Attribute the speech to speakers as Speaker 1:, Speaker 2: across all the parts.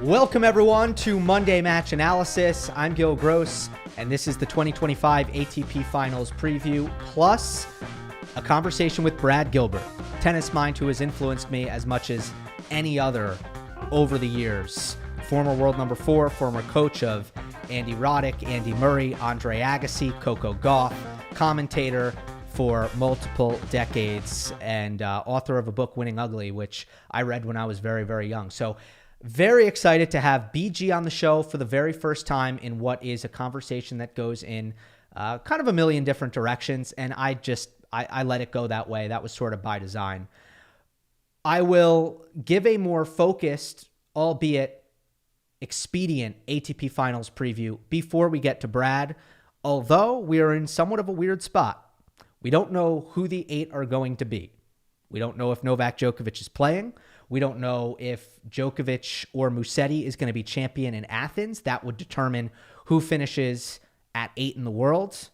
Speaker 1: Welcome everyone to Monday Match Analysis. I'm Gill Gross, and this is the 2025 ATP Finals preview, plus a conversation with Brad Gilbert, tennis mind who has influenced me as much as any other over the years. Former world number 4, former coach of Andy Roddick, Andy Murray, Andre Agassi, Coco Gauff, commentator for multiple decades, and author of a book, Winning Ugly, which I read when I was very, very young. So very excited to have BG on the show for the very first time in what is a conversation that goes in kind of a million different directions. And I let it go that way. That was sort of by design. I will give a more focused, albeit expedient ATP Finals preview before we get to Brad, although we are in somewhat of a weird spot. We don't know who the 8 are going to be. We don't know if Novak Djokovic is playing. We don't know if Djokovic or Musetti is going to be champion in Athens. That would determine who finishes at 8 in the world.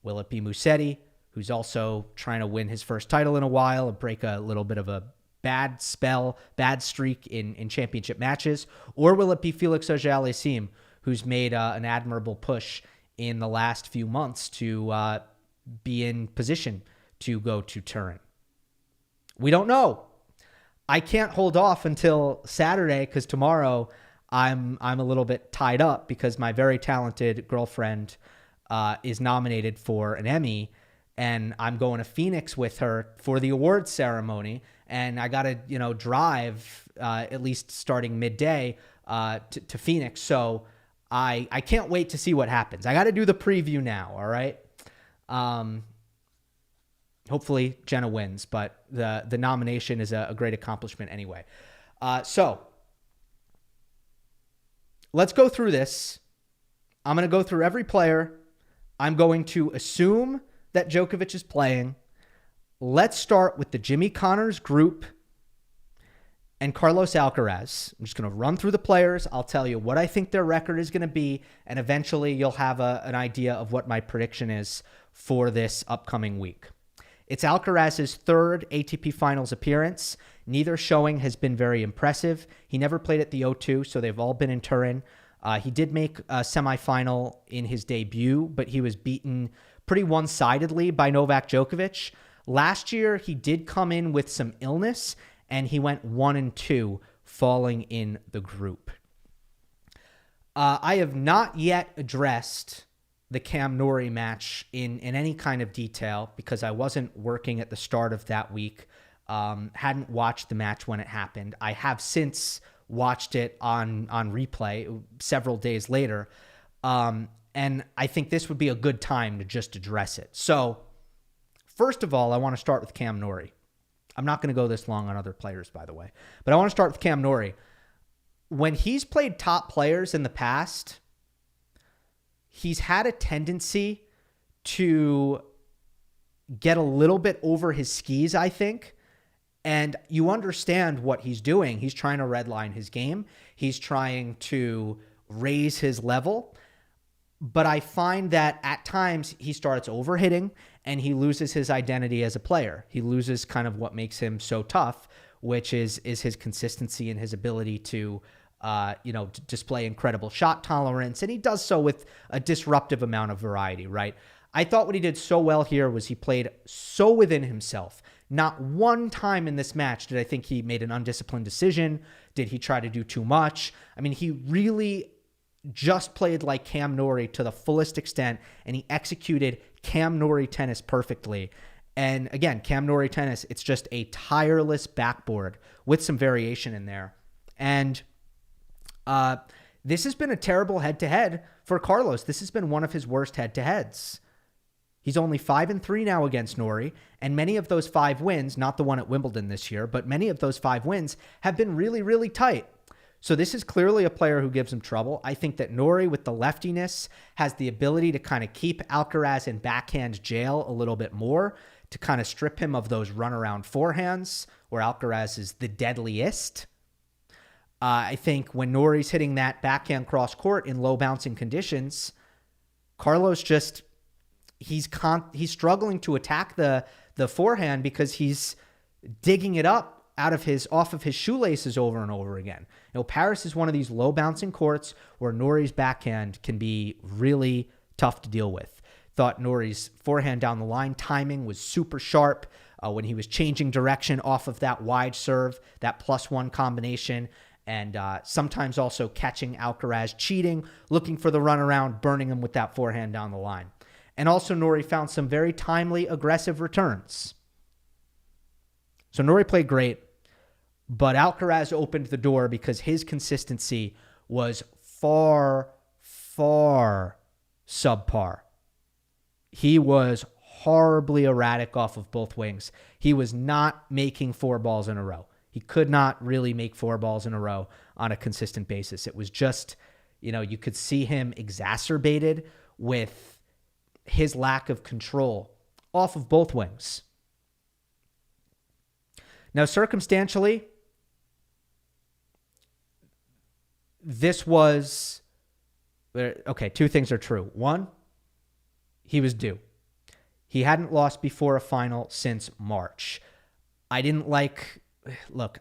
Speaker 1: Will it be Musetti, who's also trying to win his first title in a while and break a little bit of a bad streak in championship matches? Or will it be Felix Auger-Aliassime, who's made an admirable push in the last few months to be in position to go to Turin? We don't know. I can't hold off until Saturday because tomorrow I'm a little bit tied up because my very talented girlfriend is nominated for an Emmy, and I'm going to Phoenix with her for the awards ceremony, and I got to drive at least starting midday to Phoenix. So I can't wait to see what happens. I got to do the preview now. All right. Hopefully Jenna wins, but the nomination is a great accomplishment anyway. So let's go through this. I'm going to go through every player. I'm going to assume that Djokovic is playing. Let's start with the Jimmy Connors group and Carlos Alcaraz. I'm just going to run through the players. I'll tell you what I think their record is going to be, and eventually you'll have an idea of what my prediction is for this upcoming week. It's Alcaraz's third ATP Finals appearance. Neither showing has been very impressive. He never played at the O2, so they've all been in Turin. He did make a semifinal in his debut, but he was beaten pretty one-sidedly by Novak Djokovic. Last year, he did come in with some illness, and he went 1-2, falling in the group. I have not yet addressed the Cam Norrie match in any kind of detail because I wasn't working at the start of that week. Hadn't watched the match when it happened. I have since watched it on replay several days later. And I think this would be a good time to just address it. So first of all, I want to start with Cam Norrie. I'm not going to go this long on other players, by the way, but I want to start with Cam Norrie. When he's played top players in the past, he's had a tendency to get a little bit over his skis, I think. And you understand what he's doing. He's trying to redline his game. He's trying to raise his level. But I find that at times he starts overhitting and he loses his identity as a player. He loses kind of what makes him so tough, which is his consistency and his ability to display incredible shot tolerance. And he does so with a disruptive amount of variety, right? I thought what he did so well here was he played so within himself. Not one time in this match did I think he made an undisciplined decision. Did he try to do too much? I mean, he really just played like Cam Norrie to the fullest extent, and he executed Cam Norrie tennis perfectly. And again, Cam Norrie tennis, it's just a tireless backboard with some variation in there. And this has been a terrible head-to-head for Carlos. This has been one of his worst head-to-heads. He's only 5-3 now against Norrie, and many of those 5 wins, not the one at Wimbledon this year, but many of those 5 wins have been really, really tight. So this is clearly a player who gives him trouble. I think that Norrie, with the leftiness, has the ability to kind of keep Alcaraz in backhand jail a little bit more, to kind of strip him of those runaround forehands, where Alcaraz is the deadliest. I think when Norrie's hitting that backhand cross court in low bouncing conditions, Carlos just, he's struggling to attack the forehand because he's digging it up off of his shoelaces over and over again. Paris is one of these low bouncing courts where Norrie's backhand can be really tough to deal with. Thought Norrie's forehand down the line timing was super sharp when he was changing direction off of that wide serve, that +1 combination, and sometimes also catching Alcaraz cheating, looking for the runaround, burning him with that forehand down the line. And also Norrie found some very timely, aggressive returns. So Norrie played great, but Alcaraz opened the door because his consistency was far, far subpar. He was horribly erratic off of both wings. He was not making 4 balls in a row. He could not really make 4 balls in a row on a consistent basis. It was just, you could see him exacerbated with his lack of control off of both wings. Now, circumstantially, this was, okay, 2 things are true. 1, he was due. He hadn't lost before a final since March. I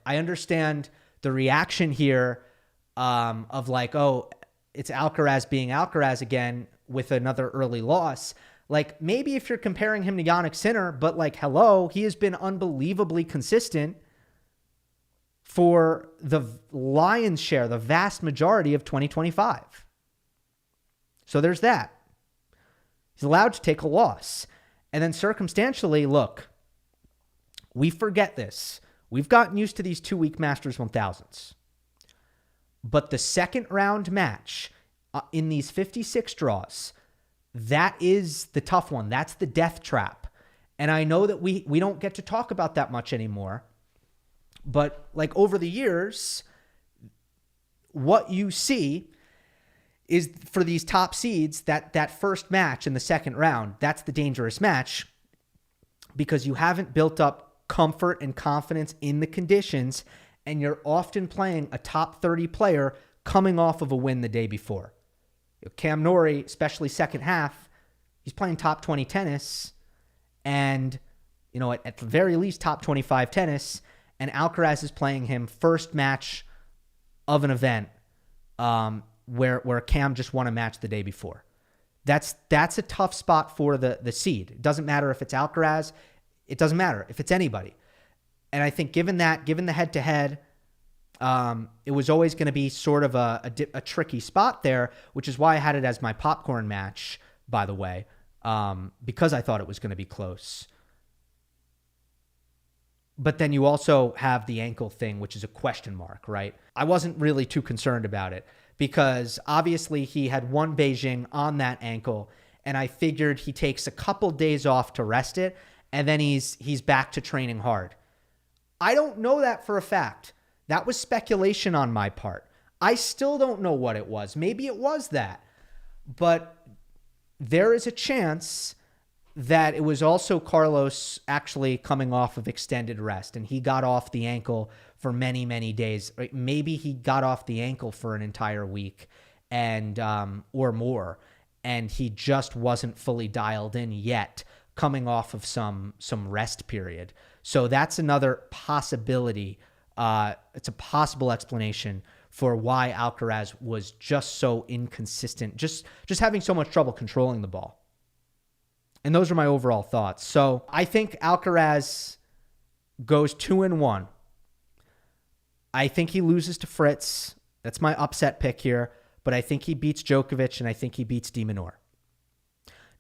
Speaker 1: understand the reaction here of like, oh, it's Alcaraz being Alcaraz again with another early loss. Like, maybe if you're comparing him to Jannik Sinner, but like, hello, he has been unbelievably consistent for the lion's share, the vast majority of 2025. So there's that. He's allowed to take a loss. And then circumstantially, look, we forget this. We've gotten used to these 2-week Masters 1000s. But the second round match in these 56 draws, that is the tough one. That's the death trap. And I know that we don't get to talk about that much anymore. But like over the years, what you see is for these top seeds, that first match in the second round, that's the dangerous match because you haven't built up comfort and confidence in the conditions, and you're often playing a top 30 player coming off of a win the day before. Cam Norrie, especially second half, he's playing top 20 tennis and, at the very least top 25 tennis, and Alcaraz is playing him first match of an event where Cam just won a match the day before. That's a tough spot for the seed. It doesn't matter if it's Alcaraz. It doesn't matter if it's anybody. And I think given the head-to-head, it was always going to be sort of a tricky spot there, which is why I had it as my popcorn match, by the way, because I thought it was going to be close. But then you also have the ankle thing, which is a question mark, right? I wasn't really too concerned about it because obviously he had won Beijing on that ankle, and I figured he takes a couple days off to rest it, and then he's back to training hard. I don't know that for a fact. That was speculation on my part. I still don't know what it was. Maybe it was that. But there is a chance that it was also Carlos actually coming off of extended rest, and he got off the ankle for many, many days. Maybe he got off the ankle for an entire week and or more, and he just wasn't fully dialed in yet, coming off of some rest period. So that's another possibility. It's a possible explanation for why Alcaraz was just so inconsistent, just having so much trouble controlling the ball. And those are my overall thoughts. So I think Alcaraz goes 2-1. I think he loses to Fritz. That's my upset pick here. But I think he beats Djokovic, and I think he beats de Minaur.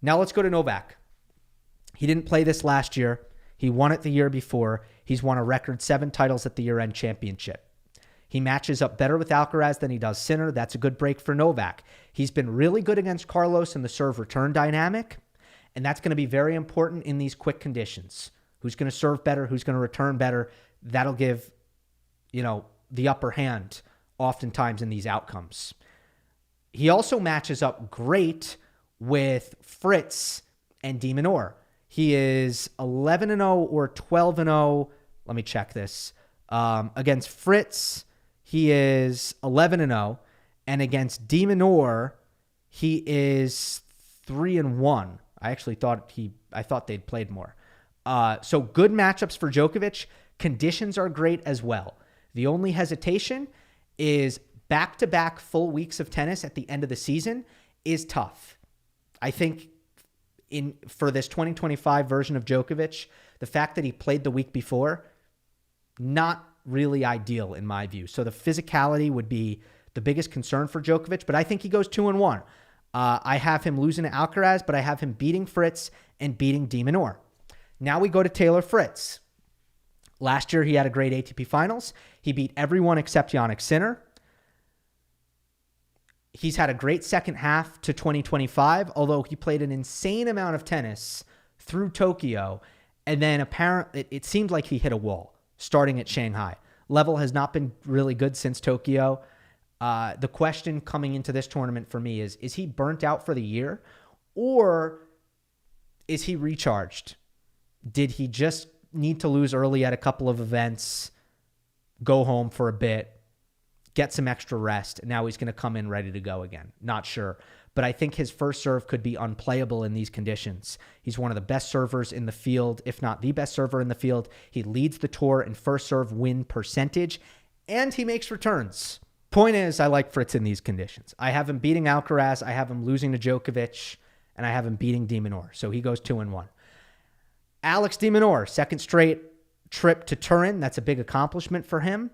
Speaker 1: Now let's go to Novak. He didn't play this last year. He won it the year before. He's won a record 7 titles at the year-end championship. He matches up better with Alcaraz than he does Sinner. That's a good break for Novak. He's been really good against Carlos in the serve-return dynamic, and that's going to be very important in these quick conditions. Who's going to serve better? Who's going to return better? That'll give, the upper hand oftentimes in these outcomes. He also matches up great with Fritz and de Minaur. He is 11-0 or 12-0. Let me check this. Against Fritz, he is 11-0, and against de Minaur, he is 3-1. I thought they'd played more. So good matchups for Djokovic. Conditions are great as well. The only hesitation is back-to-back full weeks of tennis at the end of the season is tough. I think for this 2025 version of Djokovic, the fact that he played the week before, not really ideal in my view. So the physicality would be the biggest concern for Djokovic, but I think he goes 2-1. I have him losing to Alcaraz, but I have him beating Fritz and beating de Minaur. Now we go to Taylor Fritz. Last year, he had a great ATP Finals. He beat everyone except Jannik Sinner. He's had a great second half to 2025, although he played an insane amount of tennis through Tokyo, and then apparently it seemed like he hit a wall starting at Shanghai. Level has not been really good since Tokyo. The question coming into this tournament for me is he burnt out for the year, or is he recharged? Did he just need to lose early at a couple of events, go home for a bit, get some extra rest, and now he's going to come in ready to go again? Not sure. But I think his first serve could be unplayable in these conditions. He's one of the best servers in the field, if not the best server in the field. He leads the tour in first serve win percentage, and he makes returns. Point is, I like Fritz in these conditions. I have him beating Alcaraz, I have him losing to Djokovic, and I have him beating de Minaur. So he goes 2-1. Alex de Minaur, second straight trip to Turin. That's a big accomplishment for him.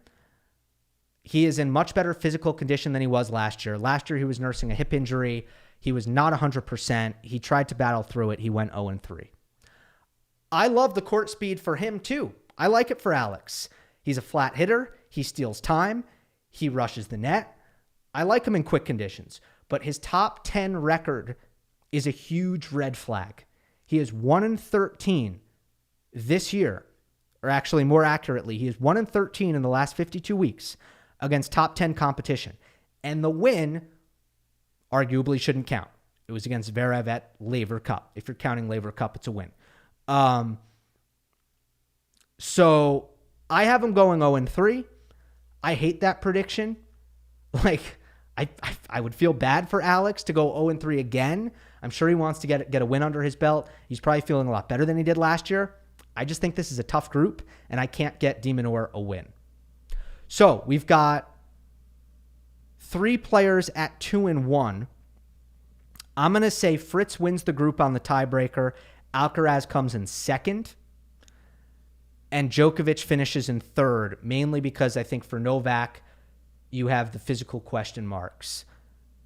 Speaker 1: He is in much better physical condition than he was last year. Last year, he was nursing a hip injury. He was not 100%. He tried to battle through it. He went 0-3. I love the court speed for him, too. I like it for Alex. He's a flat hitter. He steals time. He rushes the net. I like him in quick conditions. But his top 10 record is a huge red flag. He is 1-13 this year. Or actually, more accurately, he is 1-13 in the last 52 weeks against top 10 competition. And the win arguably shouldn't count. It was against Zverev at Laver Cup. If you're counting Laver Cup, it's a win. So I have him going 0-3. I hate that prediction. Like, I would feel bad for Alex to go 0-3 again. I'm sure he wants to get a win under his belt. He's probably feeling a lot better than he did last year. I just think this is a tough group, and I can't get de Minaur a win. So we've got 3 players at 2-1. I'm going to say Fritz wins the group on the tiebreaker. Alcaraz comes in second. And Djokovic finishes in third, mainly because I think for Novak, you have the physical question marks.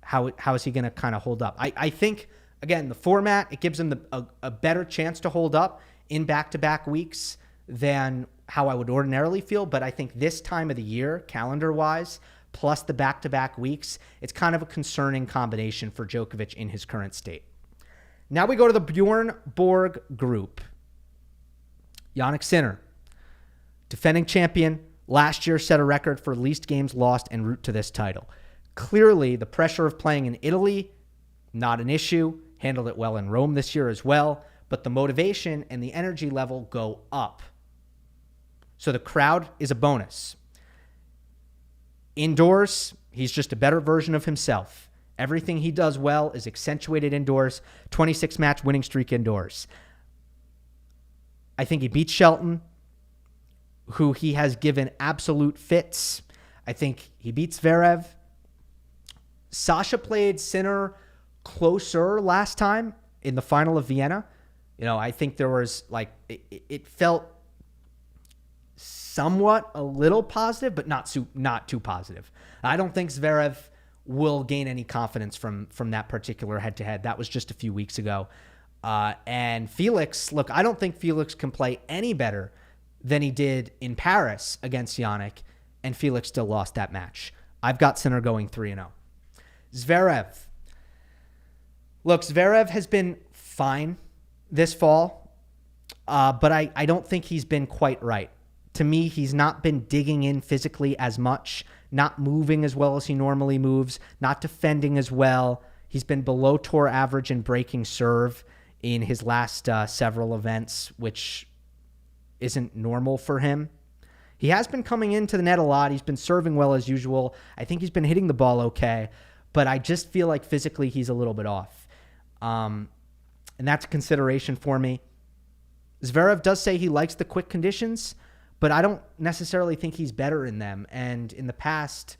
Speaker 1: How is he going to kind of hold up? I think, again, the format, it gives him a better chance to hold up in back-to-back weeks than how I would ordinarily feel. But I think this time of the year, calendar-wise, plus the back-to-back weeks, it's kind of a concerning combination for Djokovic in his current state. Now we go to the Bjorn Borg group. Jannik Sinner, defending champion, last year set a record for least games lost en route to this title. Clearly, the pressure of playing in Italy, not an issue. Handled it well in Rome this year as well. But the motivation and the energy level go up. So the crowd is a bonus. Indoors, he's just a better version of himself. Everything he does well is accentuated indoors. 26-match winning streak indoors. I think he beats Shelton, who he has given absolute fits. I think he beats Zverev. Sasha played Sinner closer last time in the final of Vienna. You know, I think there was it felt somewhat a little positive, but not too positive. I don't think Zverev will gain any confidence from that particular head-to-head. That was just a few weeks ago. And Felix, look, I don't think Felix can play any better than he did in Paris against Jannik, and Felix still lost that match. I've got Sinner going 3-0. Zverev. Look, Zverev has been fine this fall, but I don't think he's been quite right. To me, he's not been digging in physically as much, not moving as well as he normally moves, not defending as well. He's been below tour average in breaking serve in his last several events, which isn't normal for him. He has been coming into the net a lot. He's been serving well as usual. I think he's been hitting the ball okay, but I just feel like physically he's a little bit off. And that's a consideration for me. Zverev does say he likes the quick conditions, but I don't necessarily think he's better in them. And in the past,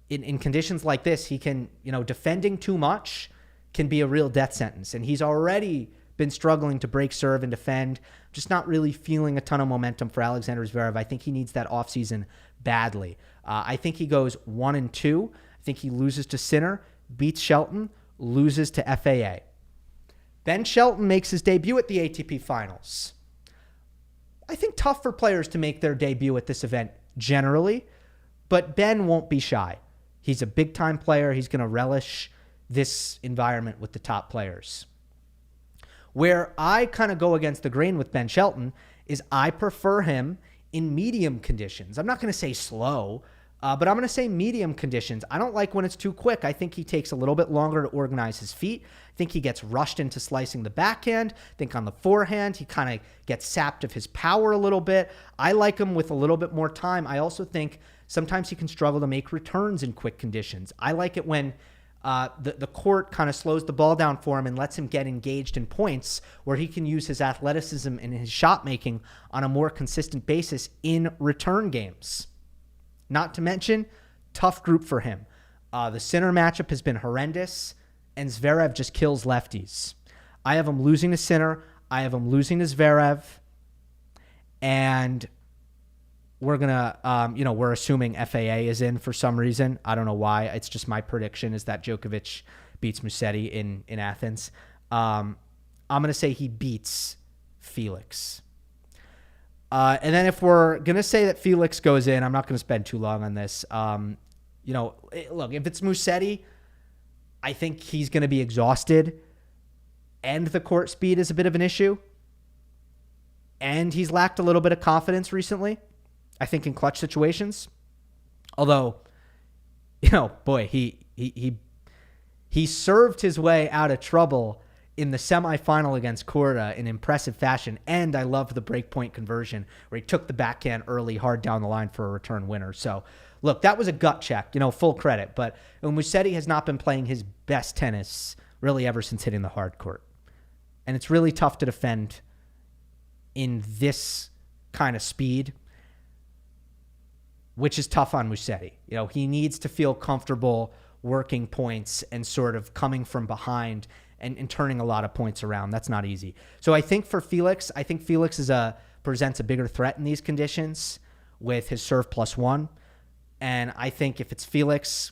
Speaker 1: in conditions like this, he can, defending too much can be a real death sentence. And he's already been struggling to break serve and defend. Just not really feeling a ton of momentum for Alexander Zverev. I think he needs that offseason badly. I think he goes 1-2. I think he loses to Sinner, beats Shelton, loses to FAA. Ben Shelton makes his debut at the ATP Finals. I think tough for players to make their debut at this event generally, but Ben won't be shy. He's a big-time player. He's going to relish this environment with the top players. Where I kind of go against the grain with Ben Shelton is I prefer him in medium conditions. I'm not going to say slow, but I'm going to say medium conditions. I don't like when it's too quick. I think he takes a little bit longer to organize his feet. I think he gets rushed into slicing the backhand. I think on the forehand, he kind of gets sapped of his power a little bit. I like him with a little bit more time. I also think sometimes he can struggle to make returns in quick conditions. I like it when the court kind of slows the ball down for him and lets him get engaged in points where he can use his athleticism and his shot making on a more consistent basis in return games. Not to mention, tough group for him. The Sinner matchup has been horrendous, and Zverev just kills lefties. I have him losing to Sinner. I have him losing to Zverev. And we're going to, we're assuming FAA is in for some reason. I don't know why. It's just my prediction is that Djokovic beats Musetti in Athens. I'm going to say he beats Felix. And then if we're going to say that Felix goes in, I'm not going to spend too long on this. Look, if it's Musetti, I think he's going to be exhausted, and the court speed is a bit of an issue. And he's lacked a little bit of confidence recently, I think, in clutch situations. Although, boy, he served his way out of trouble in the semifinal against Korda in impressive fashion. And I love the breakpoint conversion where he took the backhand early, hard down the line for a return winner. So, look, that was a gut check, full credit. But Musetti has not been playing his best tennis really ever since hitting the hard court. And it's really tough to defend in this kind of speed, which is tough on Musetti. He needs to feel comfortable working points and sort of coming from behind and turning a lot of points around. That's not easy. So I think for Felix, presents a bigger threat in these conditions with his serve +1. And I think if it's Felix,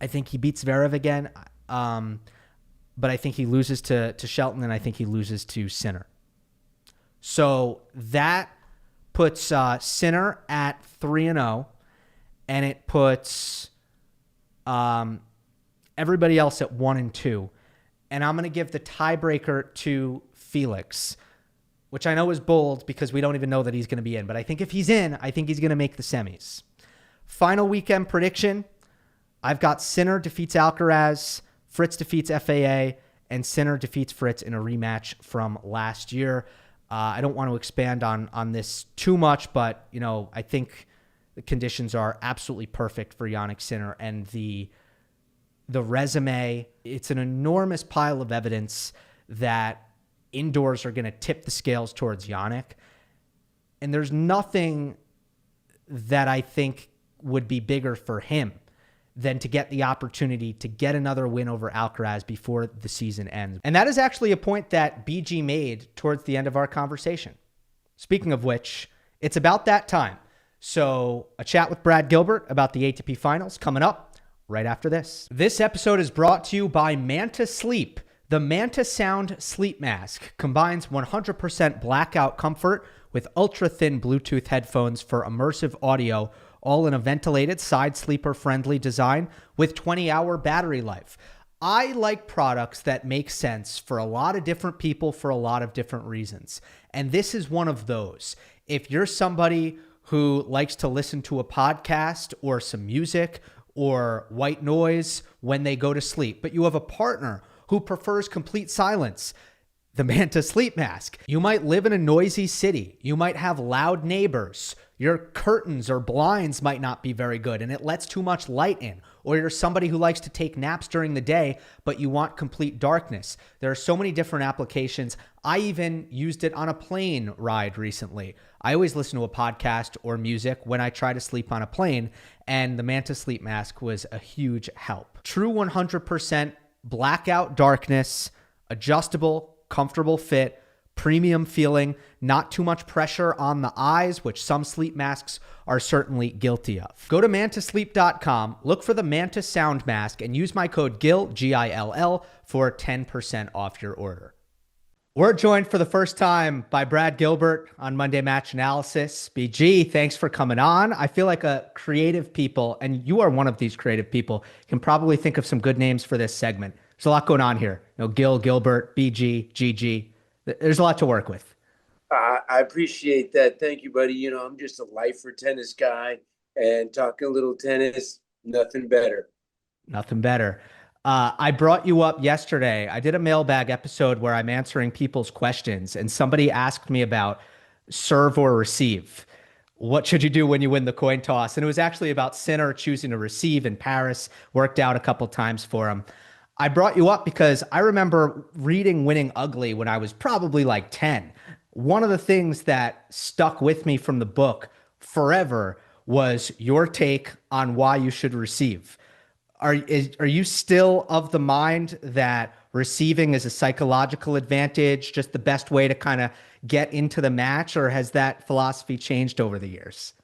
Speaker 1: I think he beats Zverev again. But I think he loses to Shelton, and I think he loses to Sinner. So that puts Sinner at 3-0, and it puts everybody else at 1-2. And I'm going to give the tiebreaker to Felix, which I know is bold because we don't even know that he's going to be in. But I think if he's in, I think he's going to make the semis. Final weekend prediction. I've got Sinner defeats Alcaraz, Fritz defeats FAA, and Sinner defeats Fritz in a rematch from last year. I don't want to expand on this too much, but, I think the conditions are absolutely perfect for Jannik Sinner, and the resume, it's an enormous pile of evidence that indoors are going to tip the scales towards Jannik. And there's nothing that I think would be bigger for him than to get the opportunity to get another win over Alcaraz before the season ends. And that is actually a point that BG made towards the end of our conversation. Speaking of which, it's about that time. So a chat with Brad Gilbert about the ATP Finals coming up right after this. This episode is brought to you by Manta Sleep. The Manta Sound Sleep Mask combines 100% blackout comfort with ultra-thin Bluetooth headphones for immersive audio, all in a ventilated, side sleeper-friendly design with 20-hour battery life. I like products that make sense for a lot of different people for a lot of different reasons. And this is one of those. If you're somebody who likes to listen to a podcast or some music or white noise when they go to sleep, but you have a partner who prefers complete silence, the Manta Sleep Mask. You might live in a noisy city. You might have loud neighbors. Your curtains or blinds might not be very good and it lets too much light in. Or you're somebody who likes to take naps during the day, but you want complete darkness. There are so many different applications. I even used it on a plane ride recently. I always listen to a podcast or music when I try to sleep on a plane, and the Manta Sleep Mask was a huge help. True 100% blackout darkness, adjustable, comfortable fit, premium feeling, not too much pressure on the eyes, which some sleep masks are certainly guilty of. Go to mantasleep.com, look for the Manta Sound Mask, and use my code GILL, Gill, for 10% off your order. We're joined for the first time by Brad Gilbert on Monday Match Analysis. BG, thanks for coming on. I feel like a creative people, and you are one of these creative people, can probably think of some good names for this segment. There's a lot going on here. Gill, Gilbert, BG, GG. There's a lot to work with.
Speaker 2: I appreciate that. Thank you, buddy. I'm just a lifer tennis guy, and talking a little tennis, nothing better.
Speaker 1: Nothing better. I brought you up yesterday. I did a mailbag episode where I'm answering people's questions, and somebody asked me about serve or receive. What should you do when you win the coin toss? And it was actually about Sinner choosing to receive in Paris. Worked out a couple times for him. I brought you up because I remember reading Winning Ugly when I was probably like 10. One of the things that stuck with me from the book forever was your take on why you should receive. Are you still of the mind that receiving is a psychological advantage, just the best way to kind of get into the match, or has that philosophy changed over the years?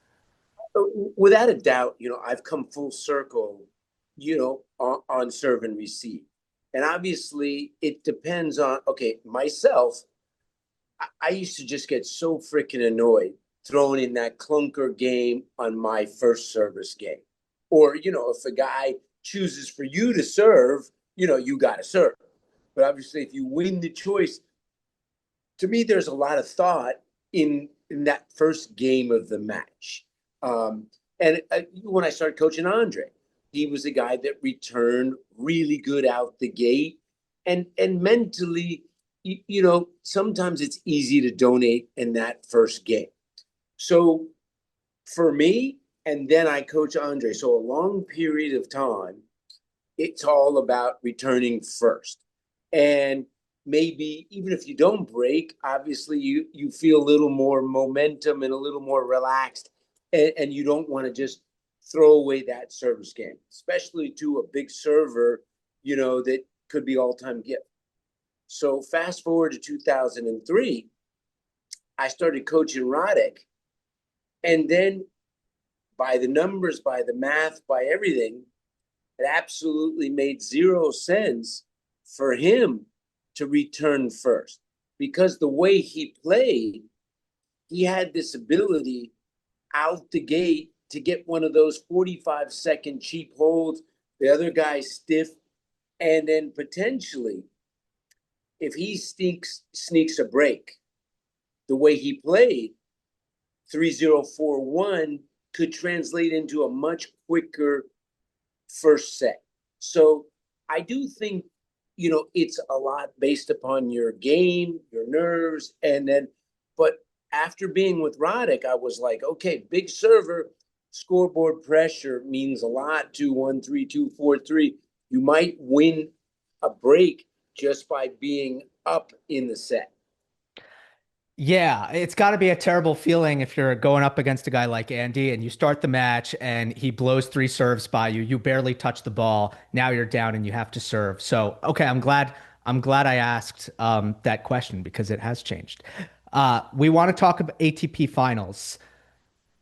Speaker 2: Without a doubt, I've come full circle, on serve and receive. And obviously it depends on, okay, myself, I used to just get so freaking annoyed throwing in that clunker game on my first service game. Or, if a guy chooses for you to serve, you got to serve. But obviously if you win the choice, to me, there's a lot of thought in that first game of the match. And when I started coaching Andre, he was a guy that returned really good out the gate. And mentally, sometimes it's easy to donate in that first game. So for me, and then I coach Andre, so a long period of time, it's all about returning first. And maybe even if you don't break, obviously you feel a little more momentum and a little more relaxed, and you don't want to just throw away that service game, especially to a big server, that could be all-time gift. So fast forward to 2003, I started coaching Roddick, and then by the numbers, by the math, by everything, it absolutely made zero sense for him to return first, because the way he played, he had this ability out the gate to get one of those 45-second cheap holds, the other guy stiff, and then potentially, if he sneaks a break, the way he played, 3-0-4-1 could translate into a much quicker first set. So I do think, it's a lot based upon your game, your nerves, but after being with Roddick, I was like, okay, big server, scoreboard pressure means a lot. 2-1, 3-2, 4-3. You might win a break just by being up in the set.
Speaker 1: Yeah, it's got to be a terrible feeling if you're going up against a guy like Andy and you start the match and he blows 3 serves by you. You barely touch the ball. Now you're down and you have to serve. So, okay, I'm glad I asked that question because it has changed. We want to talk about ATP Finals.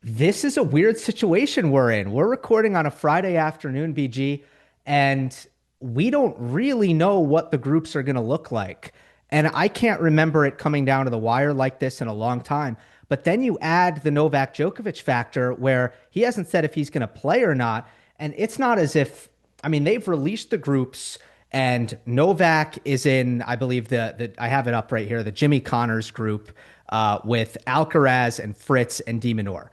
Speaker 1: This is a weird situation we're in. We're recording on a Friday afternoon, BG, and we don't really know what the groups are going to look like. And I can't remember it coming down to the wire like this in a long time. But then you add the Novak Djokovic factor where he hasn't said if he's going to play or not. And it's not as if, I mean, they've released the groups and Novak is in, I believe I have it up right here, the Jimmy Connors group with Alcaraz and Fritz and De Minaur.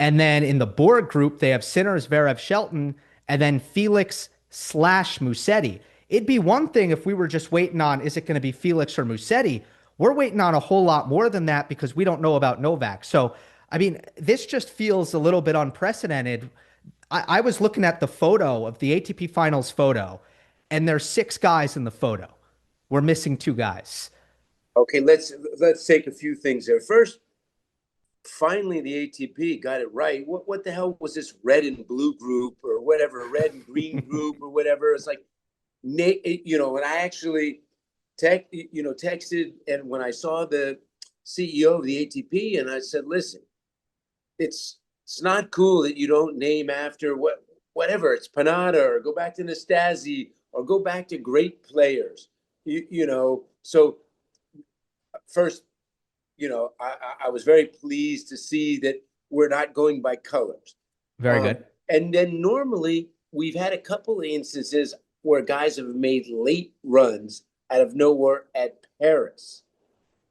Speaker 1: And then in the Borg group, they have Sinner, Zverev, Shelton, and then Felix / Musetti. It'd be one thing if we were just waiting on, is it going to be Felix or Musetti? We're waiting on a whole lot more than that because we don't know about Novak. So I mean, this just feels a little bit unprecedented. I was looking at the photo of the ATP Finals photo, and there's six guys in the photo. We're missing two guys.
Speaker 2: Okay, let's take a few things there. First, finally the ATP got it right. What the hell was this red and blue group or whatever, red and green group or whatever? It's like, when I actually texted, and when I saw the CEO of the ATP, and I said, listen, it's not cool that you don't name after whatever it's Panada, or go back to Nastasi, or go back to great players. So first, I was very pleased to see that we're not going by colors.
Speaker 1: Very good.
Speaker 2: And then normally we've had a couple of instances where guys have made late runs out of nowhere at Paris.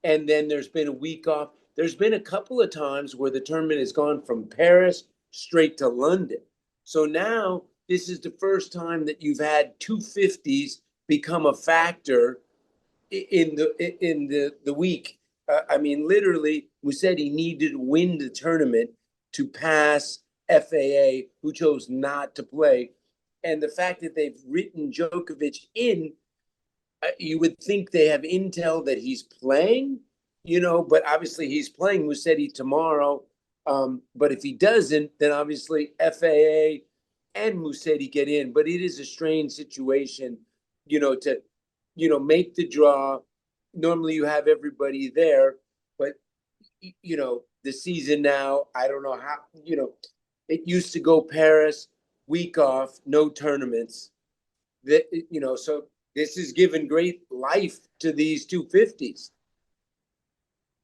Speaker 2: And then there's been a week off. There's been a couple of times where the tournament has gone from Paris straight to London. So now this is the first time that you've had 250s become a factor in the week. I mean, literally, we said he needed to win the tournament to pass FAA, who chose not to play. And the fact that they've written Djokovic in, you would think they have intel that he's playing, but obviously he's playing Musetti tomorrow. But if he doesn't, then obviously FAA and Musetti get in. But it is a strange situation, to make the draw. Normally you have everybody there, but the season now, I don't know how, it used to go Paris, week off, no tournaments. So this has given great life to these 250s.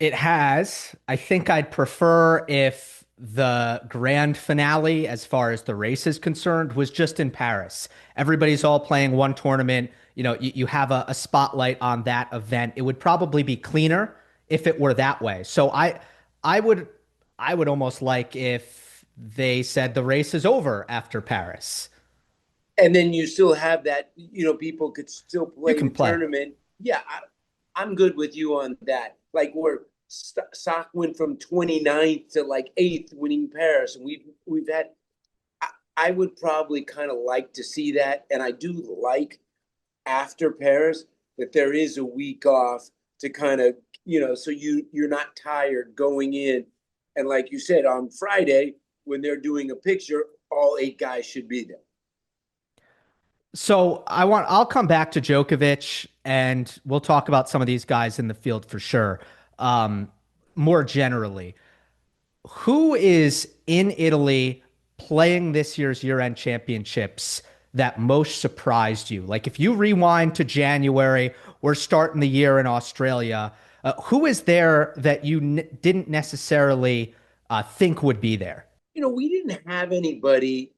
Speaker 1: It has. I think I'd prefer if the grand finale, as far as the race is concerned, was just in Paris. Everybody's all playing one tournament. You have a spotlight on that event. It would probably be cleaner if it were that way. So I would, I would almost like if they said the race is over after Paris.
Speaker 2: And then you still have that, people could still
Speaker 1: You
Speaker 2: play
Speaker 1: can
Speaker 2: the
Speaker 1: play.
Speaker 2: tournament. Yeah, I'm good with you on that. Like, where Sock went from 29th to like 8th winning Paris, and we've had. I would probably kind of like to see that, and I do like after Paris that there is a week off to kind of, so you're not tired going in, and like you said, on Friday when they're doing a picture, all 8 guys should be there.
Speaker 1: So I'll come back to Djokovic and we'll talk about some of these guys in the field for sure. Um, More generally, who is in Italy playing this year's year-end championships that most surprised you? Like if you rewind to January, we're starting the year in Australia. Who is there that you didn't necessarily think would be there?
Speaker 2: We didn't have anybody.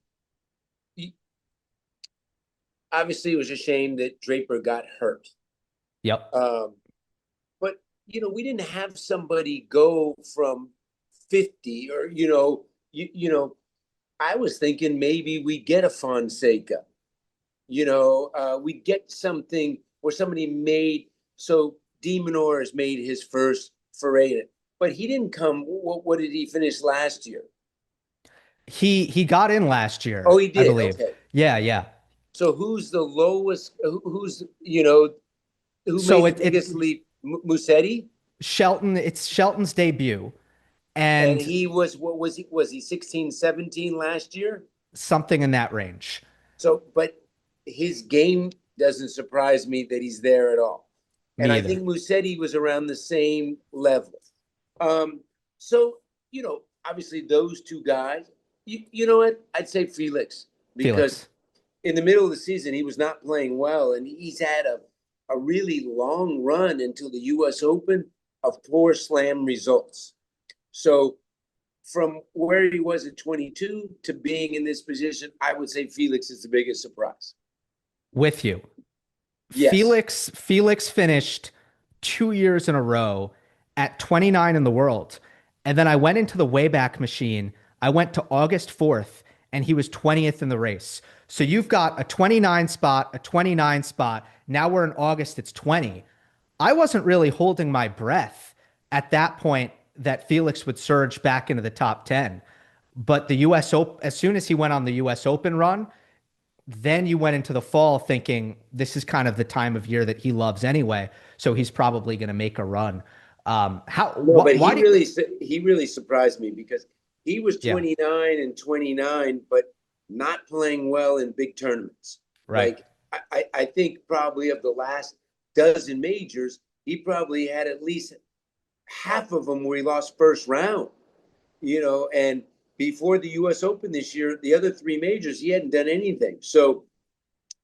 Speaker 2: Obviously, it was a shame that Draper got hurt.
Speaker 1: Yep.
Speaker 2: But we didn't have somebody go from 50, or I was thinking maybe we get a Fonseca. We get something where somebody made, so Demonor has made his first foray in it, but he didn't come. What did he finish last year?
Speaker 1: He got in last
Speaker 2: Oh,
Speaker 1: year,
Speaker 2: he
Speaker 1: I
Speaker 2: did.
Speaker 1: believe.
Speaker 2: Okay.
Speaker 1: Yeah, yeah.
Speaker 2: So who's the lowest? Who's who
Speaker 1: So
Speaker 2: made the biggest leap? Musetti,
Speaker 1: It's Shelton's debut
Speaker 2: and
Speaker 1: and
Speaker 2: he was, what was he? Was he 16, 17 last year?
Speaker 1: something in that range.
Speaker 2: So, but his game doesn't surprise me that he's there at all. And
Speaker 1: Me
Speaker 2: I
Speaker 1: either.
Speaker 2: think Musetti was around the same level. So, obviously those two guys, you know what? I'd say Felix, because
Speaker 1: Felix.
Speaker 2: in the middle of the season, he was not playing well. And he's had a really long run until the US Open of poor slam results. So from where he was at 22 to being in this position, I would say Felix is the biggest surprise.
Speaker 1: With you.
Speaker 2: Yes.
Speaker 1: Felix finished 2 years in a row at 29 in the world. And then I went into the Wayback Machine. I went to August 4th and he was 20th in the race. So you've got a 29 spot, a 29 spot. Now we're in August, it's 20. I wasn't really holding my breath at that point that Felix would surge back into the top 10. But the US Open, as soon as he went on the US Open run, then you went into the fall thinking this is kind of the time of year that he loves anyway. So he's probably going to make a run.
Speaker 2: No, but
Speaker 1: Why do
Speaker 2: he really surprised me because he was
Speaker 1: yeah,
Speaker 2: 29 and 29, but not playing well in big tournaments.
Speaker 1: right.
Speaker 2: Like I think probably of the last dozen majors, he probably had at least half of them where he lost first round. And before the US Open this year, the other three majors, he hadn't done anything. So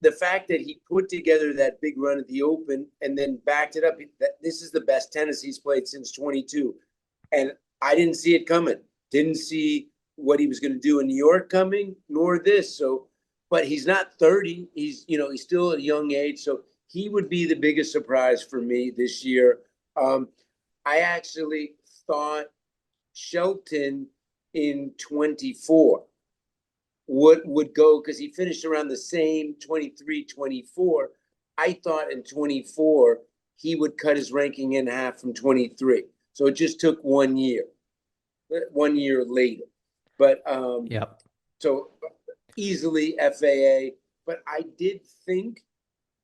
Speaker 2: the fact that he put together that big run at the Open and then backed it up, that this is the best tennis he's played since 22. And I didn't see it coming. Didn't see what he was going to do in New York coming, nor this. So, but he's not 30. He's still at a young age. So he would be the biggest surprise for me this year. I actually thought Shelton in 24 would go because he finished around the same 23, 24. I thought in 24 he would cut his ranking in half from 23. So it just took 1 year later. But
Speaker 1: Yep.
Speaker 2: so easily FAA. But I did think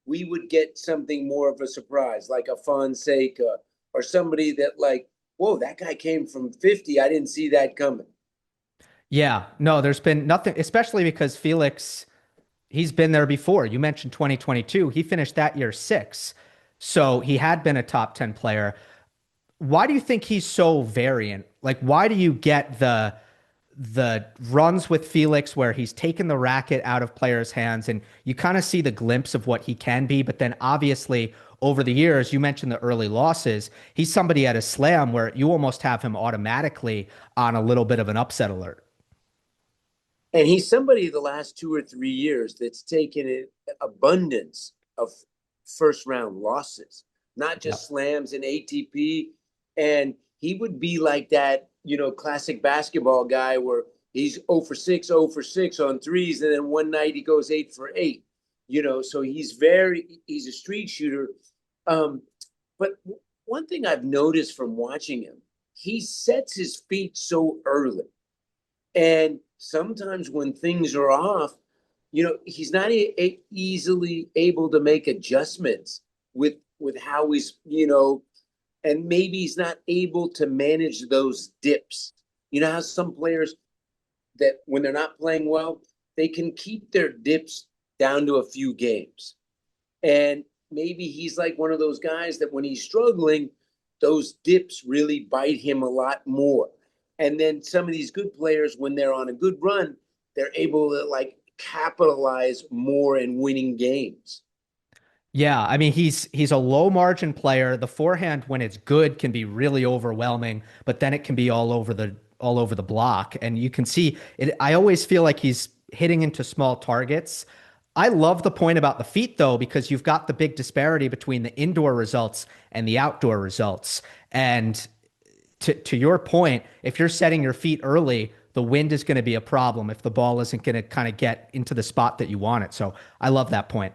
Speaker 2: we would get something more of a surprise, like a Fonseca or somebody that like, whoa, that guy came from 50. I didn't see that coming.
Speaker 1: Yeah. No, there's been nothing, especially because Felix, he's been there before. You mentioned 2022. He finished that year six. So he had been a top 10 player. Why do you think he's so variant? Like, why do you get the runs with Felix where he's taken the racket out of players' hands and you kind of see the glimpse of what he can be, but then obviously over the years, you mentioned the early losses, he's somebody at a slam where you almost have him automatically on a little bit of an upset alert.
Speaker 2: And he's somebody the last 2 or 3 years that's taken an abundance of first round losses, not
Speaker 1: Yeah.
Speaker 2: just slams and ATP. And he would be like that, classic basketball guy where he's 0 for 6, 0 for 6 on threes. And then one night he goes 8 for 8, so he's a street shooter. But one thing I've noticed from watching him, he sets his feet so early. And sometimes when things are off, he's not easily able to make adjustments with how he's, and maybe he's not able to manage those dips. You know how some players that when they're not playing well, they can keep their dips down to a few games. And maybe he's like one of those guys that when he's struggling, those dips really bite him a lot more. And then some of these good players, when they're on a good run, they're able to like capitalize more in winning games.
Speaker 1: Yeah, I mean he's a low margin player. The forehand when it's good can be really overwhelming, but then it can be all over the block and you can see it. I always feel like he's hitting into small targets. I love the point about the feet though because you've got the big disparity between the indoor results and the outdoor results. And to your point, if you're setting your feet early, the wind is going to be a problem if the ball isn't going to kind of get into the spot that you want it. So I love that point.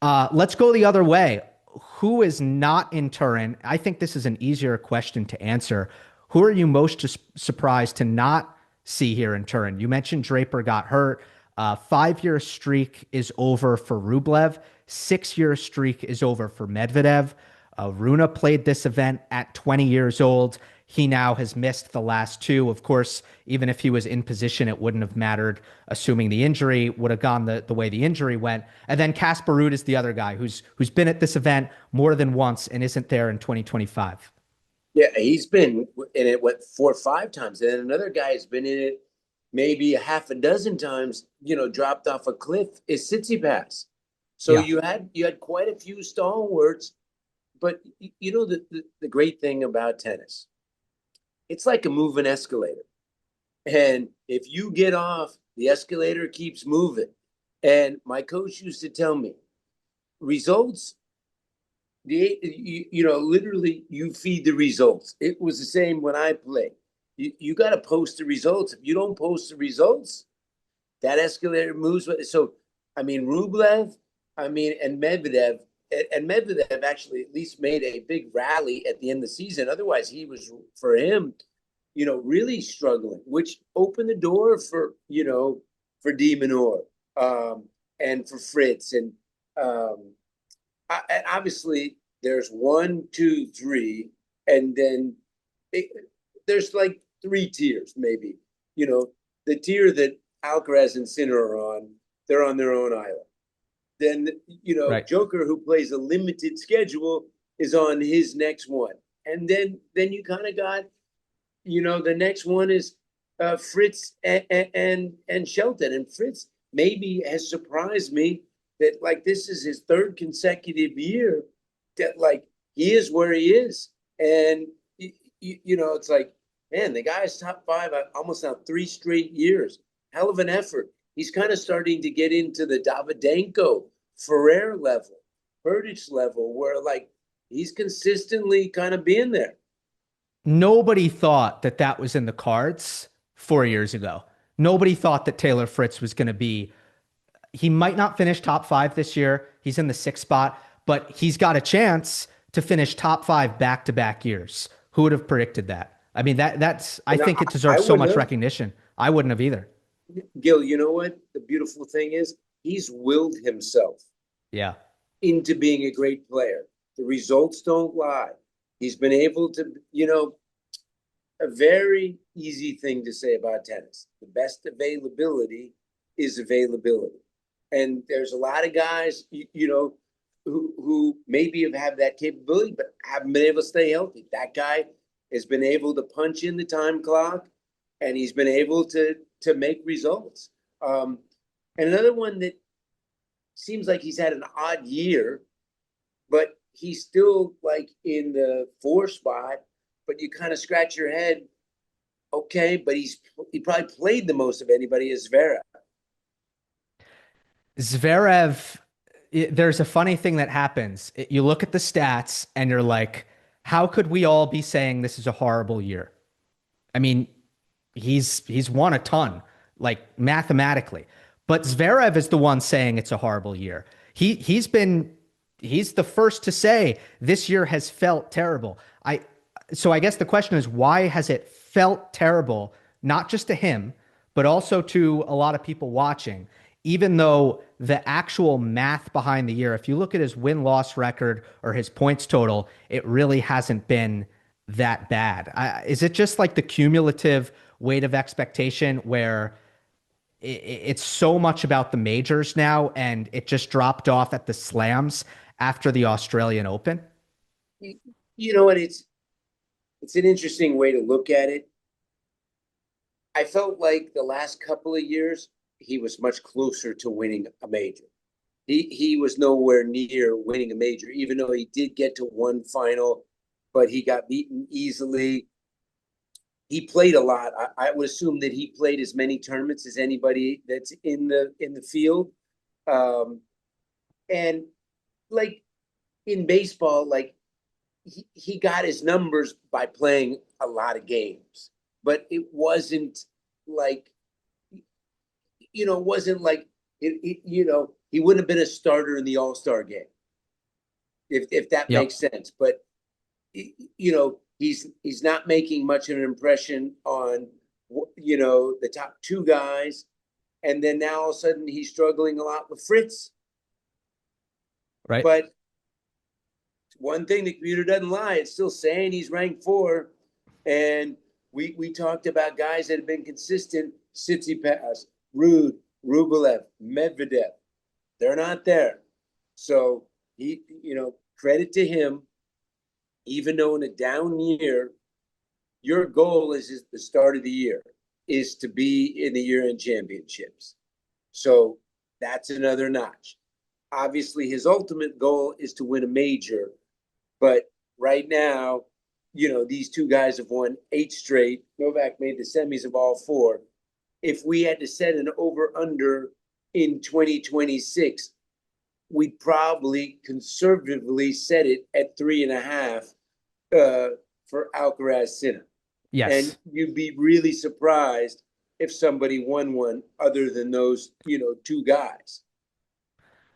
Speaker 1: Let's go the other way. Who is not in Turin? I think this is an easier question to answer. Who are you most surprised to not see here in Turin? You mentioned Draper got hurt. 5-year streak is over for Rublev. 6-year streak is over for Medvedev. Runa played this event at 20 years old. He now has missed the last two. Of course, even if he was in position, it wouldn't have mattered, assuming the injury would have gone the way the injury went. And then Casper Ruud is the other guy who's been at this event more than once and isn't there in 2025.
Speaker 2: Yeah, he's been in it, what, 4 or 5 times. And another guy has been in it maybe a half a dozen times, dropped off a cliff, is Tsitsipas. So
Speaker 1: Yeah.
Speaker 2: you had quite a few stalwarts. But the great thing about tennis, it's like a moving escalator. And if you get off, the escalator keeps moving. And my coach used to tell me, results, literally you feed the results. It was the same when I played. You got to post the results. If you don't post the results, that escalator moves. So, I mean, Rublev, and Medvedev, and Medvedev actually at least made a big rally at the end of the season. Otherwise, he was, for him, really struggling, which opened the door for, for De Minaur, and for Fritz. Um, and obviously there's one, two, three, and then it, there's like three tiers, maybe. The tier that Alcaraz and Sinner are on, they're on their own island. Then,
Speaker 1: Right.
Speaker 2: Joker, who plays a limited schedule, is on his next one. And then you kind of got, the next one is Fritz and Shelton. And Fritz maybe has surprised me that, like, this is his third consecutive year that, like, he is where he is. And it's like, man, the guy's top five almost now 3 straight years. Hell of an effort. He's kind of starting to get into the Davidenko, Ferrer level, Burdich level, where, like, he's consistently kind of being there.
Speaker 1: Nobody thought that that was in the cards 4 years ago. Nobody thought that Taylor Fritz was going to be. He might not finish top five this year. He's in the sixth spot, but he's got a chance to finish top five back to back years. Who would have predicted that? I mean, that's, I
Speaker 2: And
Speaker 1: think it
Speaker 2: I
Speaker 1: deserves so
Speaker 2: wouldn't
Speaker 1: much
Speaker 2: have.
Speaker 1: recognition. I wouldn't have either.
Speaker 2: Gil, you know what? The beautiful thing is he's willed himself
Speaker 1: Yeah.
Speaker 2: into being a great player. The results don't lie. He's been able to, a very easy thing to say about tennis. The best availability is availability. And there's a lot of guys, who maybe have had that capability, but haven't been able to stay healthy. That guy has been able to punch in the time clock, and he's been able to make results. And another one that seems like he's had an odd year, but he's still like in the four spot. But you kind of scratch your head, okay, but he probably played the most of anybody is Vera.
Speaker 1: Zverev, there's a funny thing that happens. You look at the stats and you're like, how could we all be saying this is a horrible year? I mean, he's won a ton, like mathematically. But Zverev is the one saying it's a horrible year. He's the first to say this year has felt terrible. So I guess the question is, why has it felt terrible, not just to him, but also to a lot of people watching, even though the actual math behind the year, if you look at his win-loss record or his points total, it really hasn't been that bad. Is it just like the cumulative weight of expectation where it's so much about the majors now and it just dropped off at the slams after the Australian Open?
Speaker 2: You know what? It's an interesting way to look at it. I felt like the last couple of years he was much closer to winning a major. He was nowhere near winning a major, even though he did get to one final, but he got beaten easily. He played a lot. I would assume that he played as many tournaments as anybody that's in the field. Um, and like in baseball, like he got his numbers by playing a lot of games, but it wasn't like, it wasn't like he wouldn't have been a starter in the All-Star game if that
Speaker 1: Yep.
Speaker 2: makes sense. But he's not making much of an impression on the top two guys, and then now all of a sudden he's struggling a lot with Fritz.
Speaker 1: Right.
Speaker 2: But one thing the computer doesn't lie; it's still saying he's ranked 4. And we talked about guys that have been consistent: Tsitsipas, Rude, Rublev, Medvedev. They're not there. So credit to him. Even though in a down year, your goal is the start of the year is to be in the year-end championships. So that's another notch. Obviously, his ultimate goal is to win a major, but right now, these two guys have won 8 straight. Novak made the semis of all 4. If we had to set an over-under in 2026, we'd probably conservatively set it at 3.5 for Alcaraz Sinner. And
Speaker 1: Yes.
Speaker 2: you'd be really surprised if somebody won one other than those, two guys.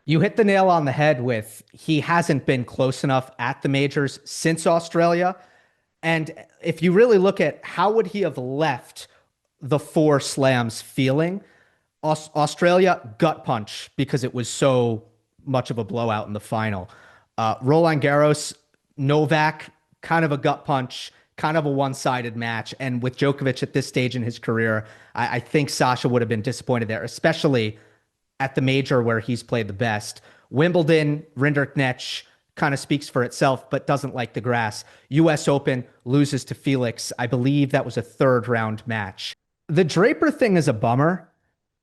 Speaker 1: You hit the nail on the head with he hasn't been close enough at the majors since Australia. And if you really look at how would he have left the four slams feeling, Australia gut punch because it was so much of a blowout in the final. Roland Garros, Novak, kind of a gut punch, kind of a one-sided match. And with Djokovic at this stage in his career, I think Sasha would have been disappointed there, especially at the major where he's played the best. Wimbledon, Rinderknech kind of speaks for itself, but doesn't like the grass. U.S. Open loses to Felix. I believe that was a third round match. The Draper thing is a bummer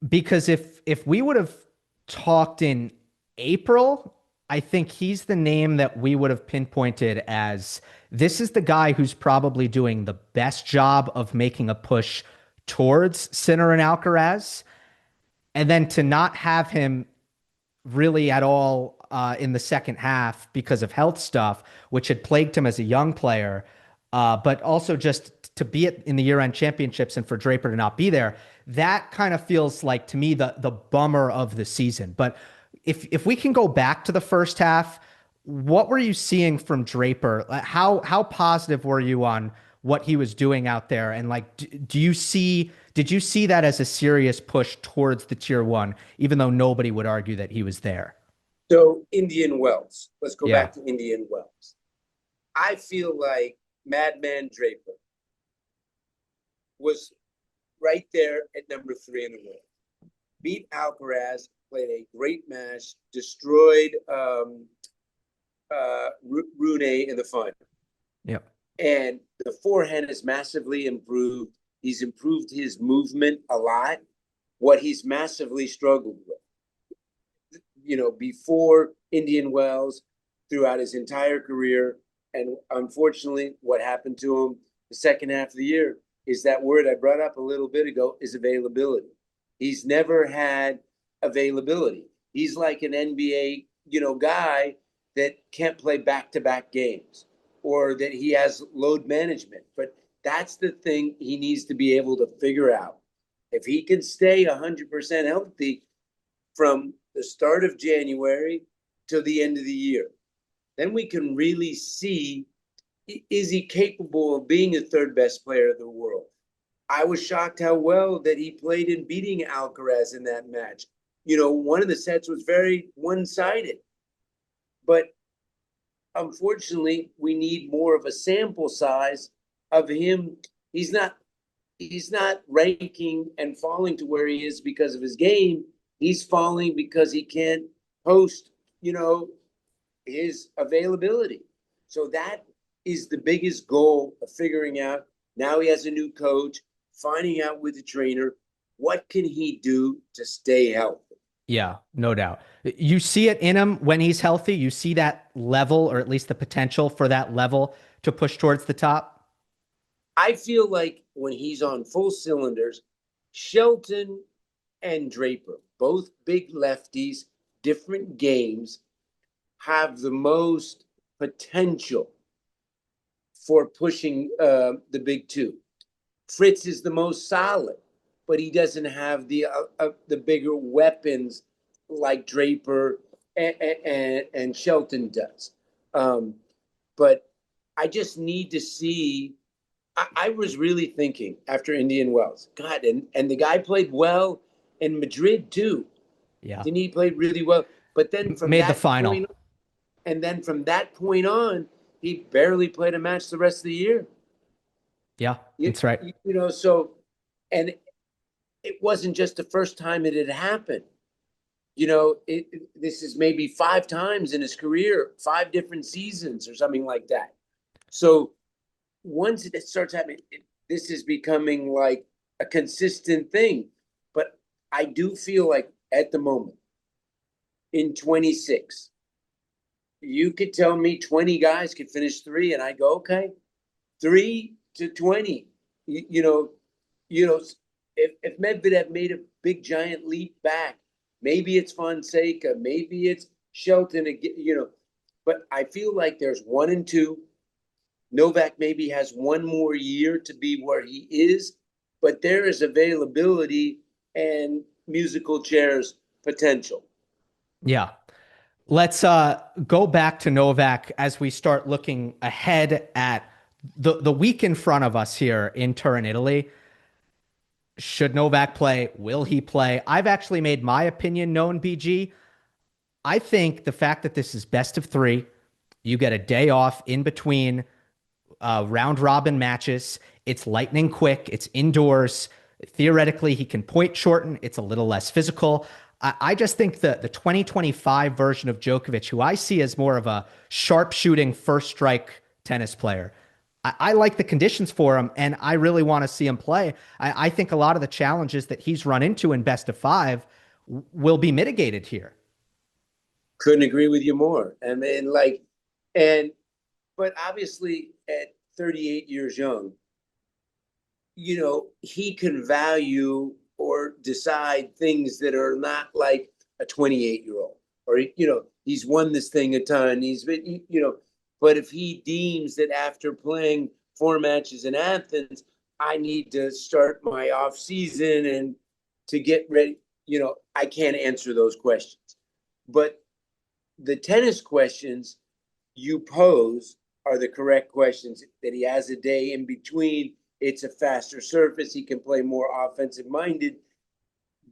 Speaker 1: because if we would have talked in April, I think he's the name that we would have pinpointed as this is the guy who's probably doing the best job of making a push towards Sinner and Alcaraz. And then to not have him really at all in the second half because of health stuff, which had plagued him as a young player, but also just to be in the year-end championships and for Draper to not be there, that kind of feels like to me the bummer of the season. But if we can go back to the first half, what were you seeing from Draper? How positive were you on what he was doing out there? And like, did you see that as a serious push towards the tier one, even though nobody would argue that he was there?
Speaker 2: So Indian Wells. Let's go
Speaker 1: Yeah.
Speaker 2: back to Indian Wells. I feel like Madman Draper was right there at number 3 in the world. Beat Alcaraz, played a great match, destroyed Rune in the final.
Speaker 1: Yep.
Speaker 2: And the forehand has massively improved. He's improved his movement a lot. What he's massively struggled with, before Indian Wells, throughout his entire career, and unfortunately, what happened to him the second half of the year is that word I brought up a little bit ago is availability. He's never had availability. He's like an NBA, guy that can't play back-to-back games or that he has load management. But that's the thing he needs to be able to figure out. If he can stay 100% healthy from the start of January to the end of the year, then we can really see, is he capable of being a third best player of the world? I was shocked how well that he played in beating Alcaraz in that match. One of the sets was very one-sided. But unfortunately, we need more of a sample size of him. He's not ranking and falling to where he is because of his game. He's falling because he can't post, his availability. So that is the biggest goal of figuring out. Now he has a new coach, finding out with the trainer, what can he do to stay healthy?
Speaker 1: Yeah, no doubt. You see it in him when he's healthy. You see that level, or at least the potential for that level to push towards the top.
Speaker 2: I feel like when he's on full cylinders, Shelton and Draper, both big lefties, different games, have the most potential for pushing the big two. Fritz is the most solid, but he doesn't have the bigger weapons like Draper and Shelton does. But I just need to see. I was really thinking after Indian Wells, God, and the guy played well in Madrid too.
Speaker 1: Yeah.
Speaker 2: Didn't he play really well? But then
Speaker 1: Made the final.
Speaker 2: from that point on, he barely played a match the rest of the year.
Speaker 1: Yeah, that's right.
Speaker 2: So, and it wasn't just the first time it had happened. This is maybe 5 times in his career, 5 different seasons or something like that. So once it starts happening, this is becoming like a consistent thing. But I do feel like at the moment, in 26, you could tell me 20 guys could finish 3, and I go, okay, 3 to 20. If Medvedev made a big giant leap back, maybe it's Fonseca, maybe it's Shelton, but I feel like there's 1 and 2. Novak maybe has 1 more year to be where he is, but there is availability and musical chairs potential.
Speaker 1: Yeah. Let's go back to Novak as we start looking ahead at the week in front of us here in Turin, Italy. Should Novak play? Will he play? I've actually made my opinion known, BG. I think the fact that this is best of three, you get a day off in between round robin matches. It's lightning quick. It's indoors. Theoretically, he can point shorten. It's a little less physical. I just think that the 2025 version of Djokovic, who I see as more of a sharp shooting first strike tennis player, I like the conditions for him, and I really want to see him play. I think a lot of the challenges that he's run into in best of five will be mitigated here.
Speaker 2: Couldn't agree with you more. I mean, and but obviously at 38 years young, he can value or decide things that are not like a 28-year-old, or he's won this thing a ton. He's been, but if he deems that after playing 4 matches in Athens, I need to start my off season and to get ready, I can't answer those questions. But the tennis questions you pose are the correct questions, that he has a day in between. It's a faster surface. He can play more offensive minded.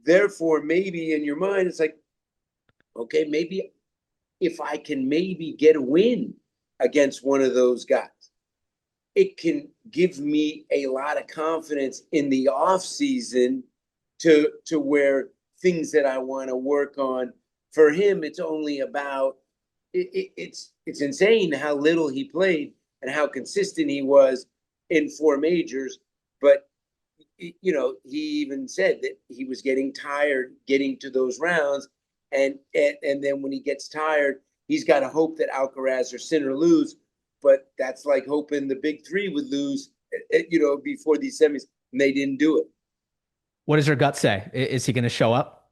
Speaker 2: Therefore, maybe in your mind, it's like, okay, maybe if I can maybe get a win against one of those guys, it can give me a lot of confidence in the off season to where things that I want to work on. For him, it's only about it's insane how little he played and how consistent he was in 4 majors. But he even said that he was getting tired getting to those rounds, and then when he gets tired, he's got to hope that Alcaraz or Sinner lose. But that's like hoping the big three would lose, before these semis, and they didn't do it.
Speaker 1: What does your gut say? Is he going to show up?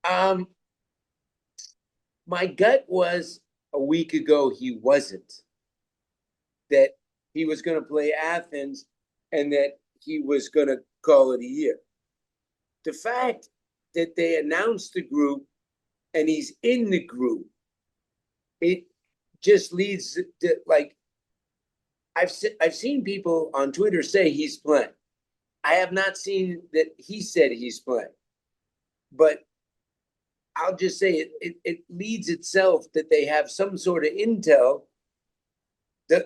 Speaker 2: Um, my gut was a week ago he wasn't. That he was going to play Athens, and that he was going to call it a year. The fact that they announced the group and he's in the group, it just leads to, like, I've seen people on Twitter say he's playing. I have not seen that he said he's playing, but I'll just say it leads itself that they have some sort of intel.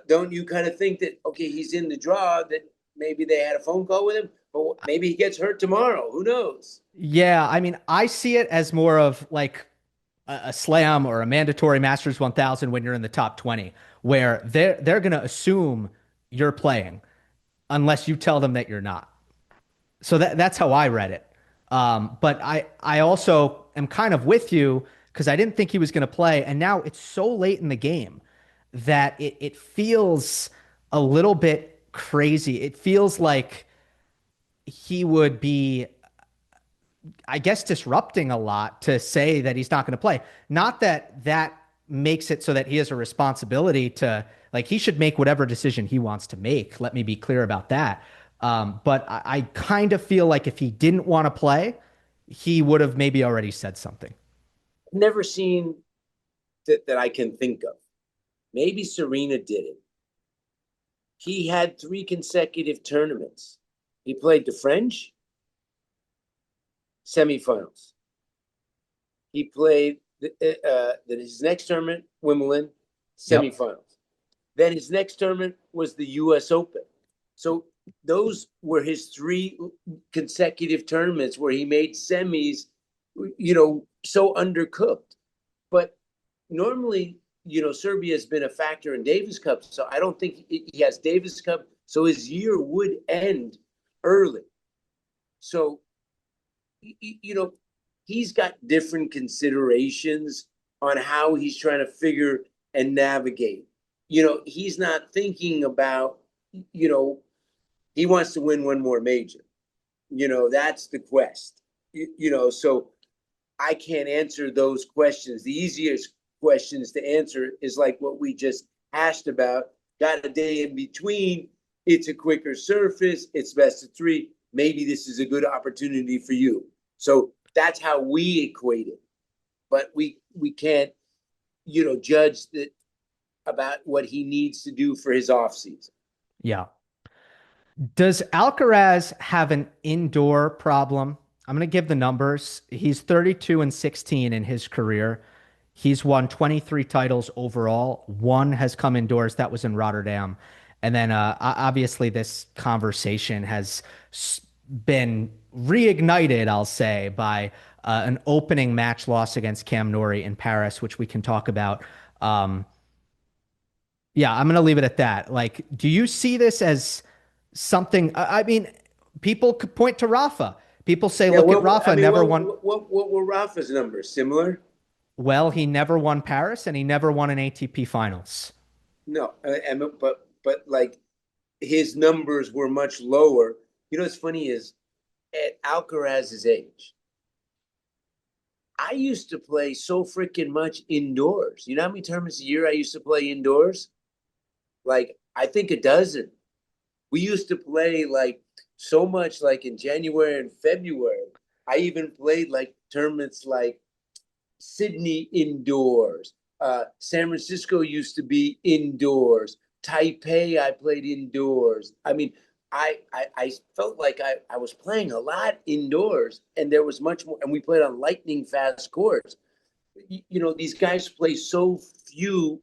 Speaker 2: Don't you kind of think that, okay, he's in the draw, that maybe they had a phone call with him, but maybe he gets hurt tomorrow? Who knows?
Speaker 1: Yeah, I mean, I see it as more of like a slam or a mandatory Masters 1000 when you're in the top 20, where they're going to assume you're playing unless you tell them that you're not. So that's how I read it. But I also am kind of with you because I didn't think he was going to play, and now it's so late in the game that it feels a little bit crazy. It feels like he would be, I guess, disrupting a lot to say that he's not going to play. Not that that makes it so that he has a responsibility to, like, he should make whatever decision he wants to make. Let me be clear about that. But I kind of feel like if he didn't want to play, he would have maybe already said something.
Speaker 2: Never seen that I can think of. Maybe Serena did it. He had 3 consecutive tournaments. He played the French semifinals. He played his next tournament, Wimbledon,
Speaker 1: Yep.
Speaker 2: semifinals. Then his next tournament was the U.S. Open. So those were his 3 consecutive tournaments where he made semis, so undercooked. But normally, Serbia has been a factor in Davis Cup, so I don't think he has Davis Cup. So his year would end early. So, he's got different considerations on how he's trying to figure and navigate. He's not thinking about, he wants to win one more major. That's the quest. So I can't answer those questions. The easiest questions to answer is like what we just hashed about. Got a day in between. It's a quicker surface. It's best of three. Maybe this is a good opportunity for you. So That's how we equate it. But we can't, judge that about what he needs to do for his offseason.
Speaker 1: Yeah. Does Alcaraz have an indoor problem? I'm going to give the numbers. He's 32 and 16 in his career. He's won 23 titles overall. One has come indoors. That was in Rotterdam. And then obviously this conversation has been reignited, I'll say, by an opening match loss against Cam Norrie in Paris, which we can talk about. Um, yeah, I'm going to leave it at that. Like, do you see this as something? I mean, people could point to Rafa. People say,
Speaker 2: Yeah,
Speaker 1: look at
Speaker 2: I
Speaker 1: Rafa,
Speaker 2: mean,
Speaker 1: never won.
Speaker 2: what were Rafa's numbers? Similar?
Speaker 1: Well, he never won Paris and he never won an ATP Finals.
Speaker 2: No, but like his numbers were much lower. You know what's funny is at Alcaraz's age, I used to play so freaking much indoors. You know how many tournaments a year I used to play indoors? Like I think a dozen. We used to play like so much like in January and February. I even played like tournaments like Sydney indoors. San Francisco used to be indoors. Taipei, I played indoors. I mean, I felt like I was playing a lot indoors, and there was much more. And we played on lightning fast courts. These guys play so few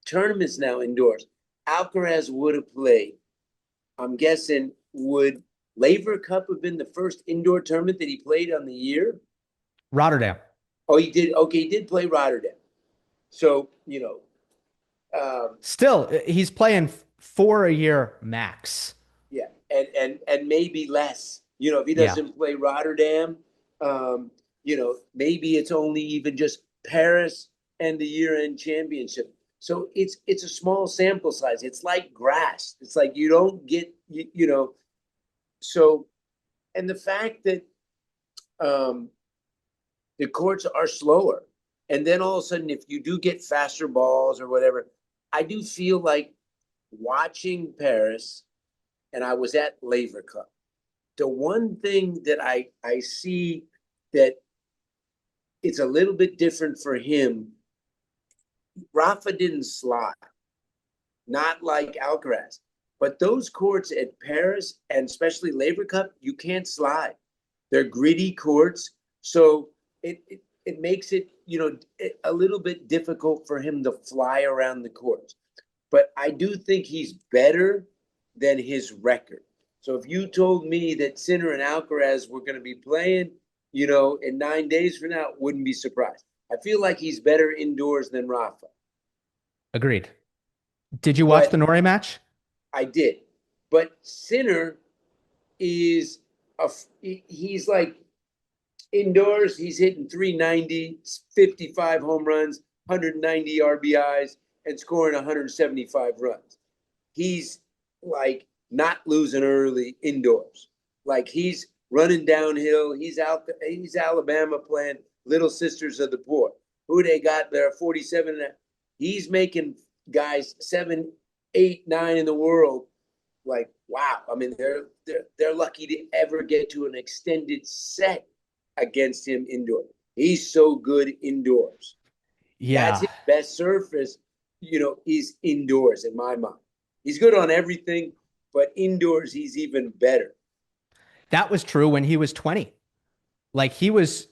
Speaker 2: tournaments now indoors. Alcaraz would have played. I'm guessing would Laver Cup have been the first indoor tournament that he played on the year?
Speaker 1: Rotterdam.
Speaker 2: Oh, he did. Okay, he did play Rotterdam. So,
Speaker 1: Still, he's playing four a year max.
Speaker 2: yeah, and maybe less. If he
Speaker 1: Yeah.
Speaker 2: doesn't play Rotterdam, maybe it's only even just Paris and the year-end championship. So it's a small sample size. It's like grass. It's like you don't get So, and the fact that um, the courts are slower, and then all of a sudden, if you do get faster balls or whatever, I do feel like watching Paris, and I was at Laver Cup. The one thing that I see that it's a little bit different for him. Rafa didn't slide, not like Alcaraz. But those courts at Paris and especially Laver Cup, you can't slide. They're gritty courts, so it makes it a little bit difficult for him to fly around the courts. But I do think he's better than his record. So if you told me that Sinner and Alcaraz were going to be playing, in 9 days from now, wouldn't be surprised. I feel like he's better indoors than Rafa.
Speaker 1: Agreed. Did you watch the
Speaker 2: But
Speaker 1: Norrie match?
Speaker 2: I did. But Sinner is he's like indoors, he's hitting 390, 55 home runs, 190 RBIs, and scoring 175 runs. He's like not losing early indoors. Like he's running downhill. He's Alabama playing Little Sisters of the Poor. Who they got there? 47. He's making guys 7, 8, 9 in the world. Like wow. I mean, they're lucky to ever get to an extended set against him indoors. He's so good indoors. That's
Speaker 1: Yeah,
Speaker 2: his best surface, is indoors in my mind. He's good on everything, but indoors he's even better.
Speaker 1: that was true when he was 20. Like he was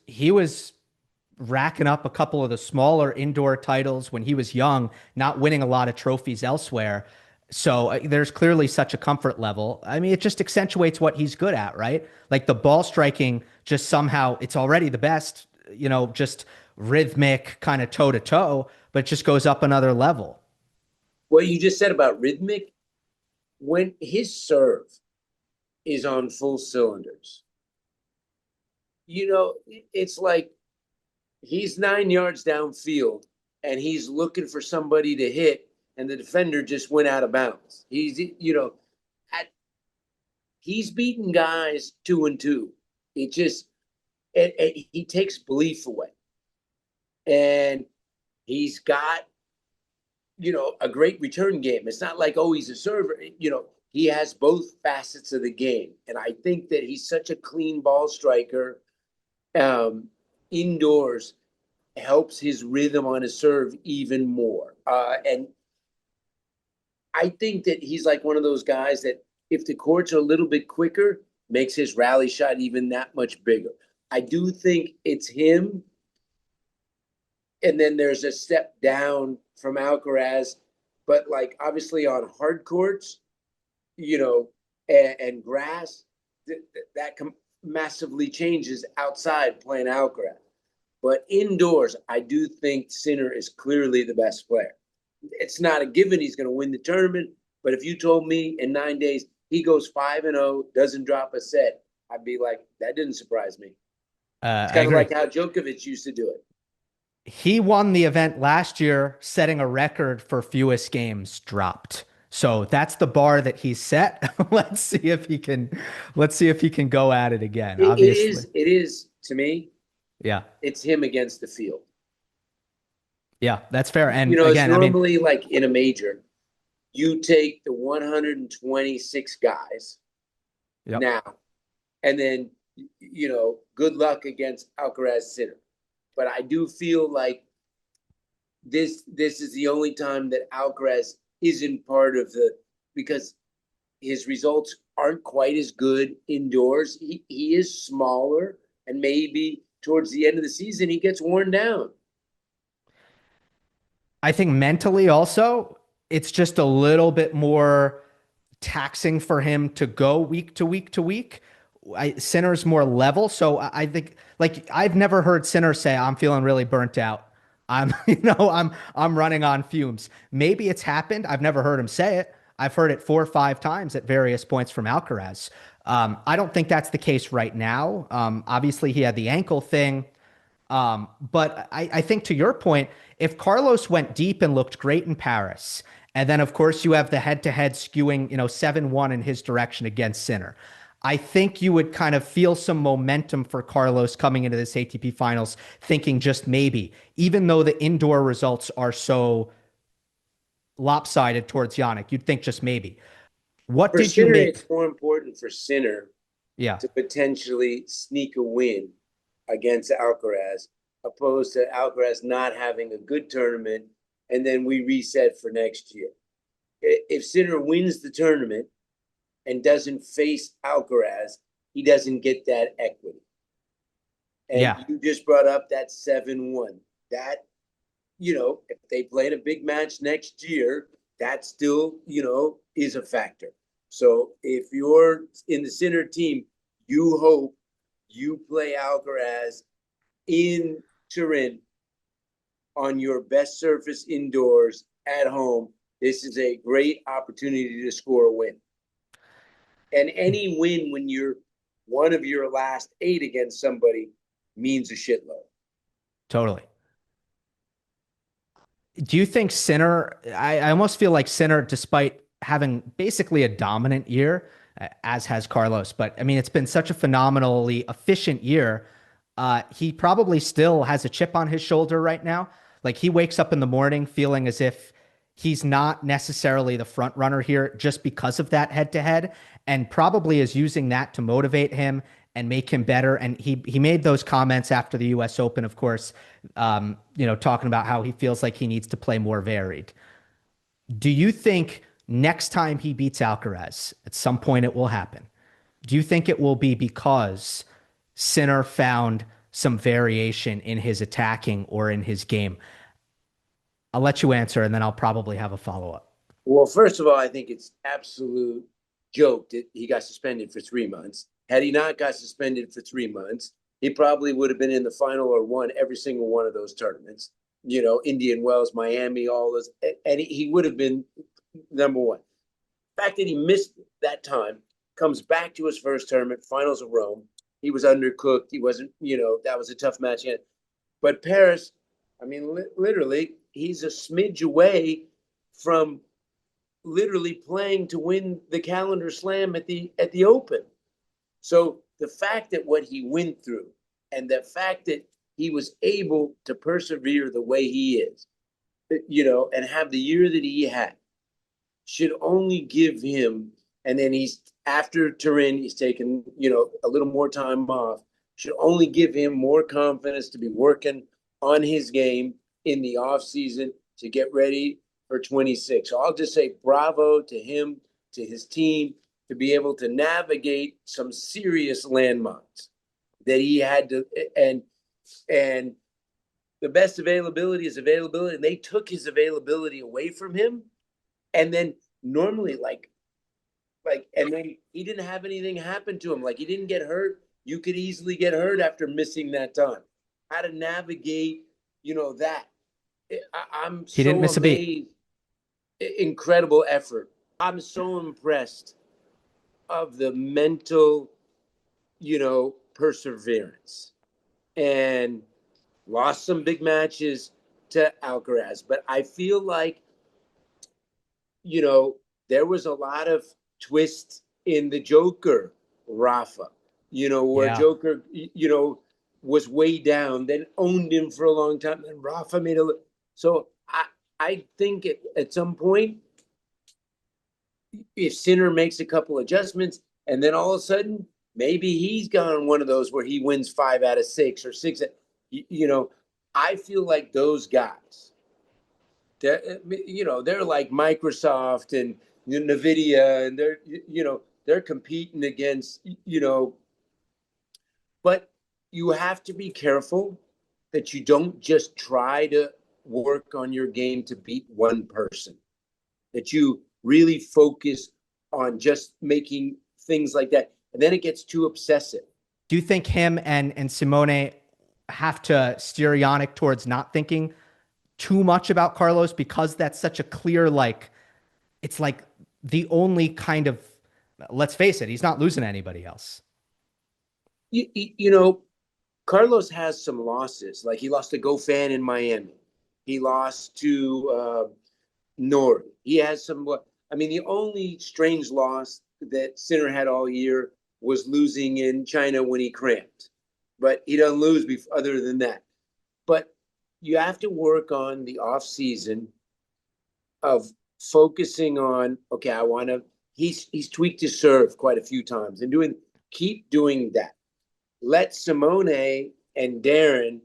Speaker 1: racking up a couple of the smaller indoor titles when he was young, not winning a lot of trophies elsewhere. So there's clearly such a comfort level. I mean, it just accentuates what he's good at, right? Like the ball striking, just somehow it's already the best, just rhythmic kind of toe to toe, but it just goes up another level.
Speaker 2: What you just said about rhythmic, when his serve is on full cylinders, it's like he's 9 yards downfield and he's looking for somebody to hit, and the defender just went out of bounds. He's beating guys 2-2. It just he takes belief away, and he's got a great return game. It's not like he's a server. He has both facets of the game, and I think that he's such a clean ball striker. um, indoors helps his rhythm on his serve even more. And I think that he's like one of those guys that if the courts are a little bit quicker, makes his rally shot even that much bigger. I do think it's him. And then there's a step down from Alcaraz, but like obviously on hard courts, you know, and grass, that massively changes outside playing Alcaraz. But indoors, I do think Sinner is clearly the best player. It's not a given he's going to win the tournament, but if you told me in 9 days he goes 5-0, doesn't drop a set, I'd be like, that didn't surprise me. It's
Speaker 1: I
Speaker 2: kind of
Speaker 1: agree.
Speaker 2: like how Djokovic used to do it.
Speaker 1: He won the event last year, setting a record for fewest games dropped. So that's the bar that he set. Let's see if he can go at it again, obviously.
Speaker 2: It is to me,
Speaker 1: Yeah.
Speaker 2: it's him against the field.
Speaker 1: Yeah, that's fair.
Speaker 2: You
Speaker 1: And
Speaker 2: know, it's
Speaker 1: again, I mean,
Speaker 2: normally like in a major, you take the 126 guys
Speaker 1: yep.
Speaker 2: now, and then good luck against Alcaraz Sinner. But I do feel like this is the only time that Alcaraz isn't part of the because his results aren't quite as good indoors. He is smaller, and maybe towards the end of the season he gets worn down.
Speaker 1: I think mentally also, it's just a little bit more taxing for him to go week to week to week. Sinner's more level. So I think like I've never heard Sinner say, I'm feeling really burnt out. I'm, I'm running on fumes. Maybe it's happened. I've never heard him say it. I've heard it 4 or 5 times at various points from Alcaraz. I don't think that's the case right now. Obviously, he had the ankle thing. But I think to your point, if Carlos went deep and looked great in Paris, and then of course you have the head-to-head skewing, 7-1 in his direction against Sinner. I think you would kind of feel some momentum for Carlos coming into this ATP Finals, thinking just maybe, even though the indoor results are so lopsided towards Yannick, you'd think just maybe. What
Speaker 2: For
Speaker 1: did you
Speaker 2: Sinner,
Speaker 1: make?
Speaker 2: it's more important for Sinner
Speaker 1: Yeah,
Speaker 2: to potentially sneak a win against Alcaraz, opposed to Alcaraz not having a good tournament, and then we reset for next year. If Sinner wins the tournament and doesn't face Alcaraz, he doesn't get that equity. And
Speaker 1: yeah,
Speaker 2: you just brought up that 7-1. That, if they played a big match next year, that still, is a factor. So if you're in the Sinner team, you hope you play Alcaraz in Turin on your best surface indoors at home. This is a great opportunity to score a win. And any win when you're one of your last 8 against somebody means a shitload.
Speaker 1: totally. Do you think Sinner? I almost feel like Sinner, despite having basically a dominant year, as has Carlos, but I mean, it's been such a phenomenally efficient year. He probably still has a chip on his shoulder right now. Like he wakes up in the morning feeling as if he's not necessarily the front runner here just because of that head to head, and probably is using that to motivate him and make him better. And he made those comments after the U.S. Open, of course, talking about how he feels like he needs to play more varied. Do you think next time he beats Alcaraz, at some point it will happen? Do you think it will be because Sinner found some variation in his attacking or in his game? I'll let you answer, and then I'll probably have a follow up.
Speaker 2: Well, first of all, I think it's absolute joke that he got suspended for 3 months. Had he not got suspended for 3 months, he probably would have been in the final or won every single one of those tournaments. Indian Wells, Miami, all those, and he would have been number one. The fact that he missed that time, comes back to his first tournament, finals of Rome. He was undercooked. He wasn't, that was a tough match. But Paris, I mean, literally, he's a smidge away from literally playing to win the calendar slam at the Open. So the fact that what he went through and the fact that he was able to persevere the way he is, and have the year that he had should only give him, and then he's after Turin, he's taken, a little more time off, should only give him more confidence to be working on his game in the off season to get ready for 26. So I'll just say bravo to him, to his team, to be able to navigate some serious landmines that he had to, and the best availability is availability. And they took his availability away from him. And then normally, and then he didn't have anything happen to him. Like he didn't get hurt. You could easily get hurt after missing that time. How to navigate, that. I'm
Speaker 1: He didn't
Speaker 2: so
Speaker 1: miss a beat.
Speaker 2: amazed. Incredible effort. I'm so impressed of the mental, perseverance. And lost some big matches to Alcaraz. But I feel like, you know, there was a lot of twists in the Joker, Rafa, where
Speaker 1: Yeah.
Speaker 2: Joker, was way down, then owned him for a long time. Then Rafa made a. So I think at some point, if Sinner makes a couple adjustments, and then all of a sudden, maybe he's gone one of those where he wins 5 out of 6 or 6. I feel like those guys, they're like Microsoft and Nvidia, and they're competing against, but you have to be careful that you don't just try to work on your game to beat one person, that you really focus on just making things like that. And then it gets too obsessive.
Speaker 1: Do you think him and Simone have to steer Yannick towards not thinking too much about Carlos because that's such a clear, like, it's like the only kind of, let's face it, he's not losing to anybody else.
Speaker 2: You know, Carlos has some losses. Like he lost to Gofan in Miami. He lost to Nori. He has some. I mean, the only strange loss that Sinner had all year was losing in China when he cramped. But he doesn't lose other than that. But you have to work on the off season of focusing on. Okay, I want to. He's tweaked his serve quite a few times and keep doing that. Let Simone and Darren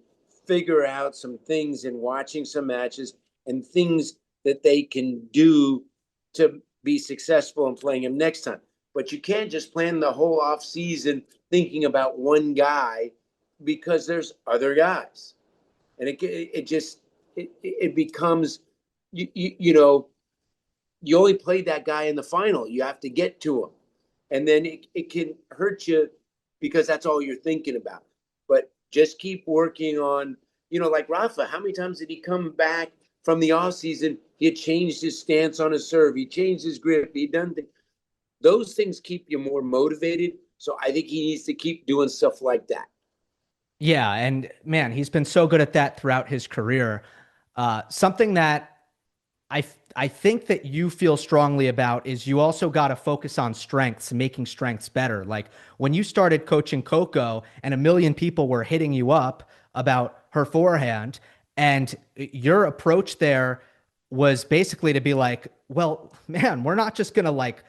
Speaker 2: figure out some things in watching some matches and things that they can do to be successful in playing him next time. But you can't just plan the whole off season thinking about one guy because there's other guys, and it becomes you only play that guy in the final. You have to get to him, and then it can hurt you because that's all you're thinking about. But just keep working on, like Rafa, how many times did he come back from the off season? He had changed his stance on his serve. He changed his grip. He done those things keep you more motivated. So I think he needs to keep doing stuff like that.
Speaker 1: Yeah, and man, he's been so good at that throughout his career. Something that I think that you feel strongly about is you also got to focus on strengths, making strengths better. Like when you started coaching Coco and a million people were hitting you up about her forehand, and your approach there was basically to be like, well, man, we're not just going to like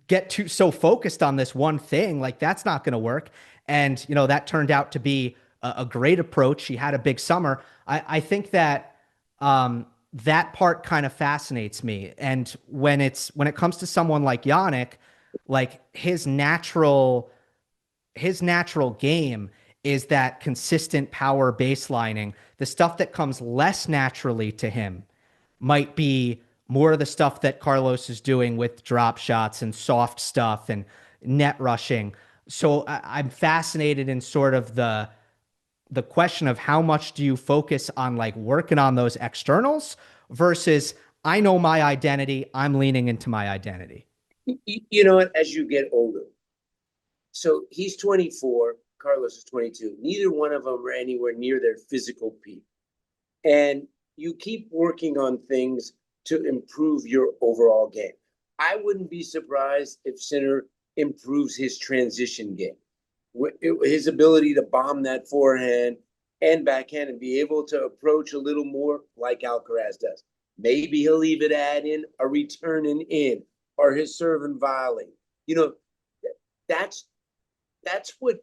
Speaker 1: get too so focused on this one thing. Like that's not going to work. And, that turned out to be a great approach. She had a big summer. I think that, that part kind of fascinates me. And when it comes to someone like Yannick, like his natural game is that consistent power baselining. The stuff that comes less naturally to him might be more of the stuff that Carlos is doing with drop shots and soft stuff and net rushing. So I'm fascinated in sort of the question of how much do you focus on like working on those externals versus I know my identity, I'm leaning into my identity.
Speaker 2: You know what? As you get older, so he's 24, Carlos is 22. Neither one of them are anywhere near their physical peak. And you keep working on things to improve your overall game. I wouldn't be surprised if Sinner improves his transition game, his ability to bomb that forehand and backhand and be able to approach a little more like Alcaraz does. Maybe he'll even add in a return and in or his serve and volley. That's what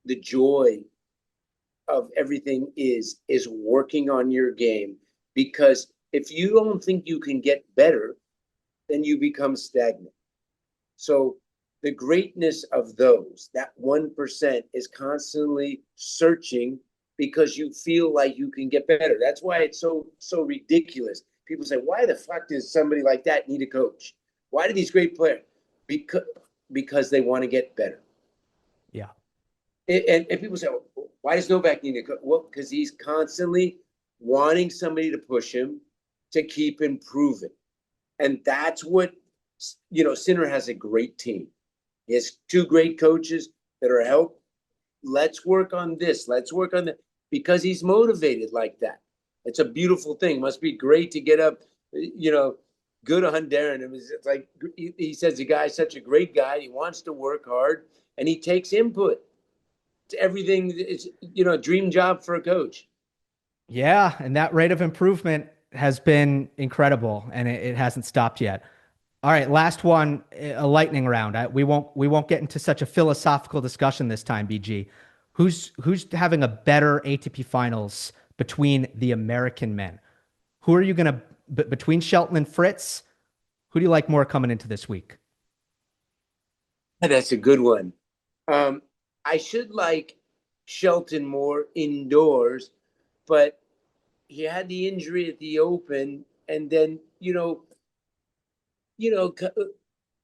Speaker 2: the joy of everything is working on your game, because if you don't think you can get better, then you become stagnant. So the greatness of those, that 1% is constantly searching because you feel like you can get better. That's why it's so ridiculous. People say, why the fuck does somebody like that need a coach? Why do these great players? Because because they want to get better.
Speaker 1: Yeah.
Speaker 2: And people say, well, why does Novak need a coach? Well, because he's constantly wanting somebody to push him to keep improving. And that's what, Sinner has a great team. He has two great coaches that are help. Let's work on this. Let's work on that, because he's motivated like that. It's a beautiful thing. Must be great to get up, good on Darren. It's like he says the guy's such a great guy. He wants to work hard and he takes input. It's everything. It's, a dream job for a coach.
Speaker 1: Yeah. And that rate of improvement has been incredible, and it hasn't stopped yet. All right, last one, a lightning round. We won't get into such a philosophical discussion this time, BG. Who's having a better ATP Finals between the American men? Who are you gonna between Shelton and Fritz? Who do you like more coming into this week?
Speaker 2: That's a good one. Um, I should like Shelton more indoors, but he had the injury at the Open, and then you know,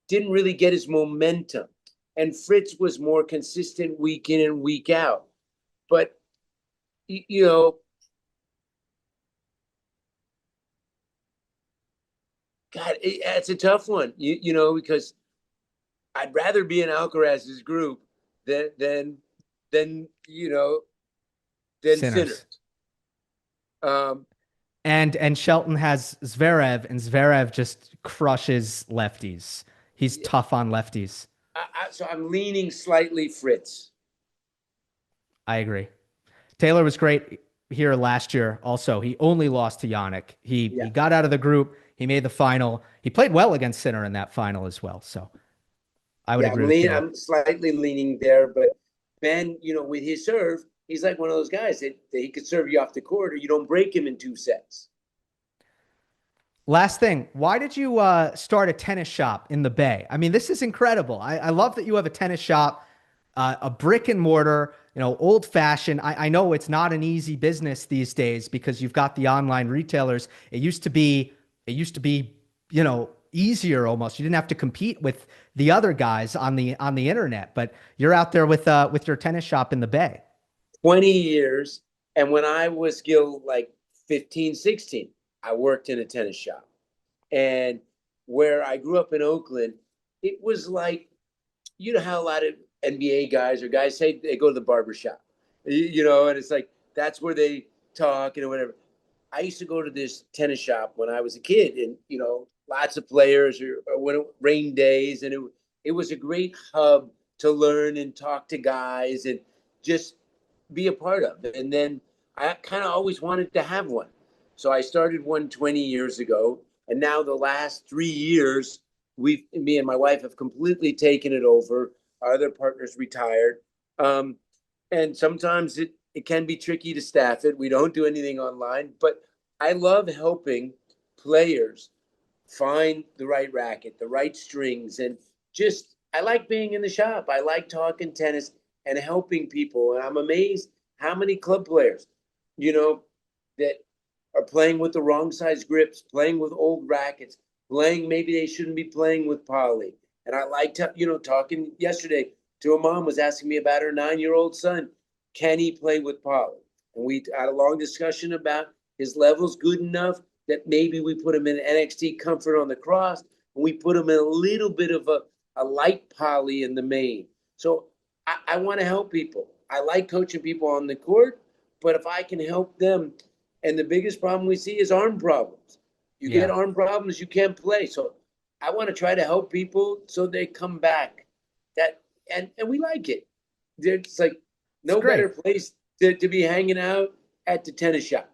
Speaker 2: didn't really get his momentum. And Fritz was more consistent week in and week out. But you know, God, it's a tough one. Because I'd rather be in Alcaraz's group than than Sinner.
Speaker 1: Sinners.
Speaker 2: Um,
Speaker 1: And Shelton has Zverev, and Zverev just crushes lefties. He's tough on lefties.
Speaker 2: so I'm leaning slightly Fritz.
Speaker 1: I agree. Taylor was great here last year. Also, he only lost to Yannick. He
Speaker 2: Yeah,
Speaker 1: got out of the group. He made the final. He played well against Sinner in that final as well. So I would
Speaker 2: yeah.
Speaker 1: agree with Taylor.
Speaker 2: I'm slightly leaning there, but Ben, with his serve, he's like one of those guys that he could serve you off the court, or you don't break him in two sets.
Speaker 1: Last thing, why did you start a tennis shop in the Bay? I mean, this is incredible. I love that you have a tennis shop, a brick and mortar, old fashioned. I know it's not an easy business these days because you've got the online retailers. It used to be, easier almost. You didn't have to compete with the other guys on the internet, but you're out there with your tennis shop in the Bay.
Speaker 2: 20 years. And when I was Gill, like 15, 16, I worked in a tennis shop. And where I grew up in Oakland, it was like, how a lot of NBA guys or guys say they go to the barber shop, and it's like, that's where they talk and whatever. I used to go to this tennis shop when I was a kid, and, lots of players, or when rain days. And it was a great hub to learn and talk to guys and just be a part of. And then I kind of always wanted to have one. So I started one 20 years ago. And now the last 3 years, me and my wife have completely taken it over. Our other partners retired. Um, and sometimes it can be tricky to staff it. We don't do anything online, but I love helping players find the right racket, the right strings, and just I like being in the shop. I like talking tennis and helping people. And I'm amazed how many club players, that are playing with the wrong size grips, playing with old rackets, playing maybe they shouldn't be playing with poly. And I like talking yesterday to a mom was asking me about her 9-year-old son. Can he play with poly? And we had a long discussion about his levels good enough that maybe we put him in NXT comfort on the cross, and we put him in a little bit of a light poly in the main. So I want to help people. I like coaching people on the court, but if I can help them, and the biggest problem we see is arm problems. You get
Speaker 1: Yeah,
Speaker 2: arm problems, you can't play. So I want to try to help people so they come back. That and we like it. It's like
Speaker 1: it's
Speaker 2: no
Speaker 1: great.
Speaker 2: better place to be hanging out at the tennis shop.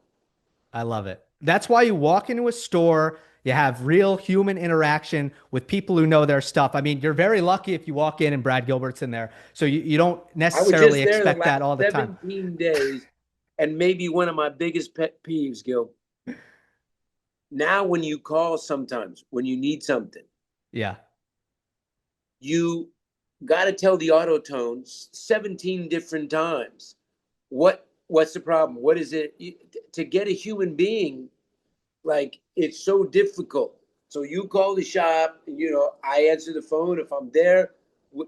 Speaker 1: I love it. That's why you walk into a store, You have real human interaction with people who know their stuff. I mean, you're very lucky if you walk in and Brad Gilbert's in there. So you don't
Speaker 2: I was
Speaker 1: necessarily
Speaker 2: just there the
Speaker 1: expect
Speaker 2: last
Speaker 1: that all the time.
Speaker 2: 17 days, and maybe one of my biggest pet peeves, Gil. Now, when you call sometimes, when you need something,
Speaker 1: Yeah.
Speaker 2: you got to tell the auto tones 17 different times. What's the problem? What is it? To get a human being, like, it's so difficult. So you call the shop, I answer the phone if I'm there.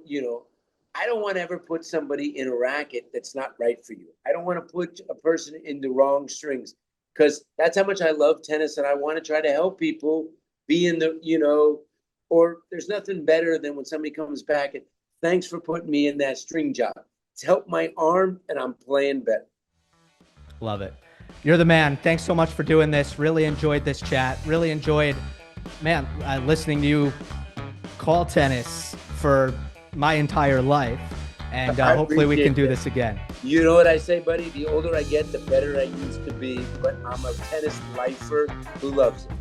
Speaker 2: you know I don't want to ever put somebody in a racket that's not right for you. I don't want to put a person in the wrong strings, because that's how much I love tennis, and I want to try to help people be in or there's nothing better than when somebody comes back and thanks for putting me in that string job. It's helped my arm and I'm playing better.
Speaker 1: Love it. You're the man. Thanks so much for doing this. Really enjoyed this chat. Really enjoyed, man, listening to you call tennis for my entire life. And hopefully we can do this again.
Speaker 2: You know what I say, buddy? The older I get, the better I used to be. But I'm a tennis lifer who loves it.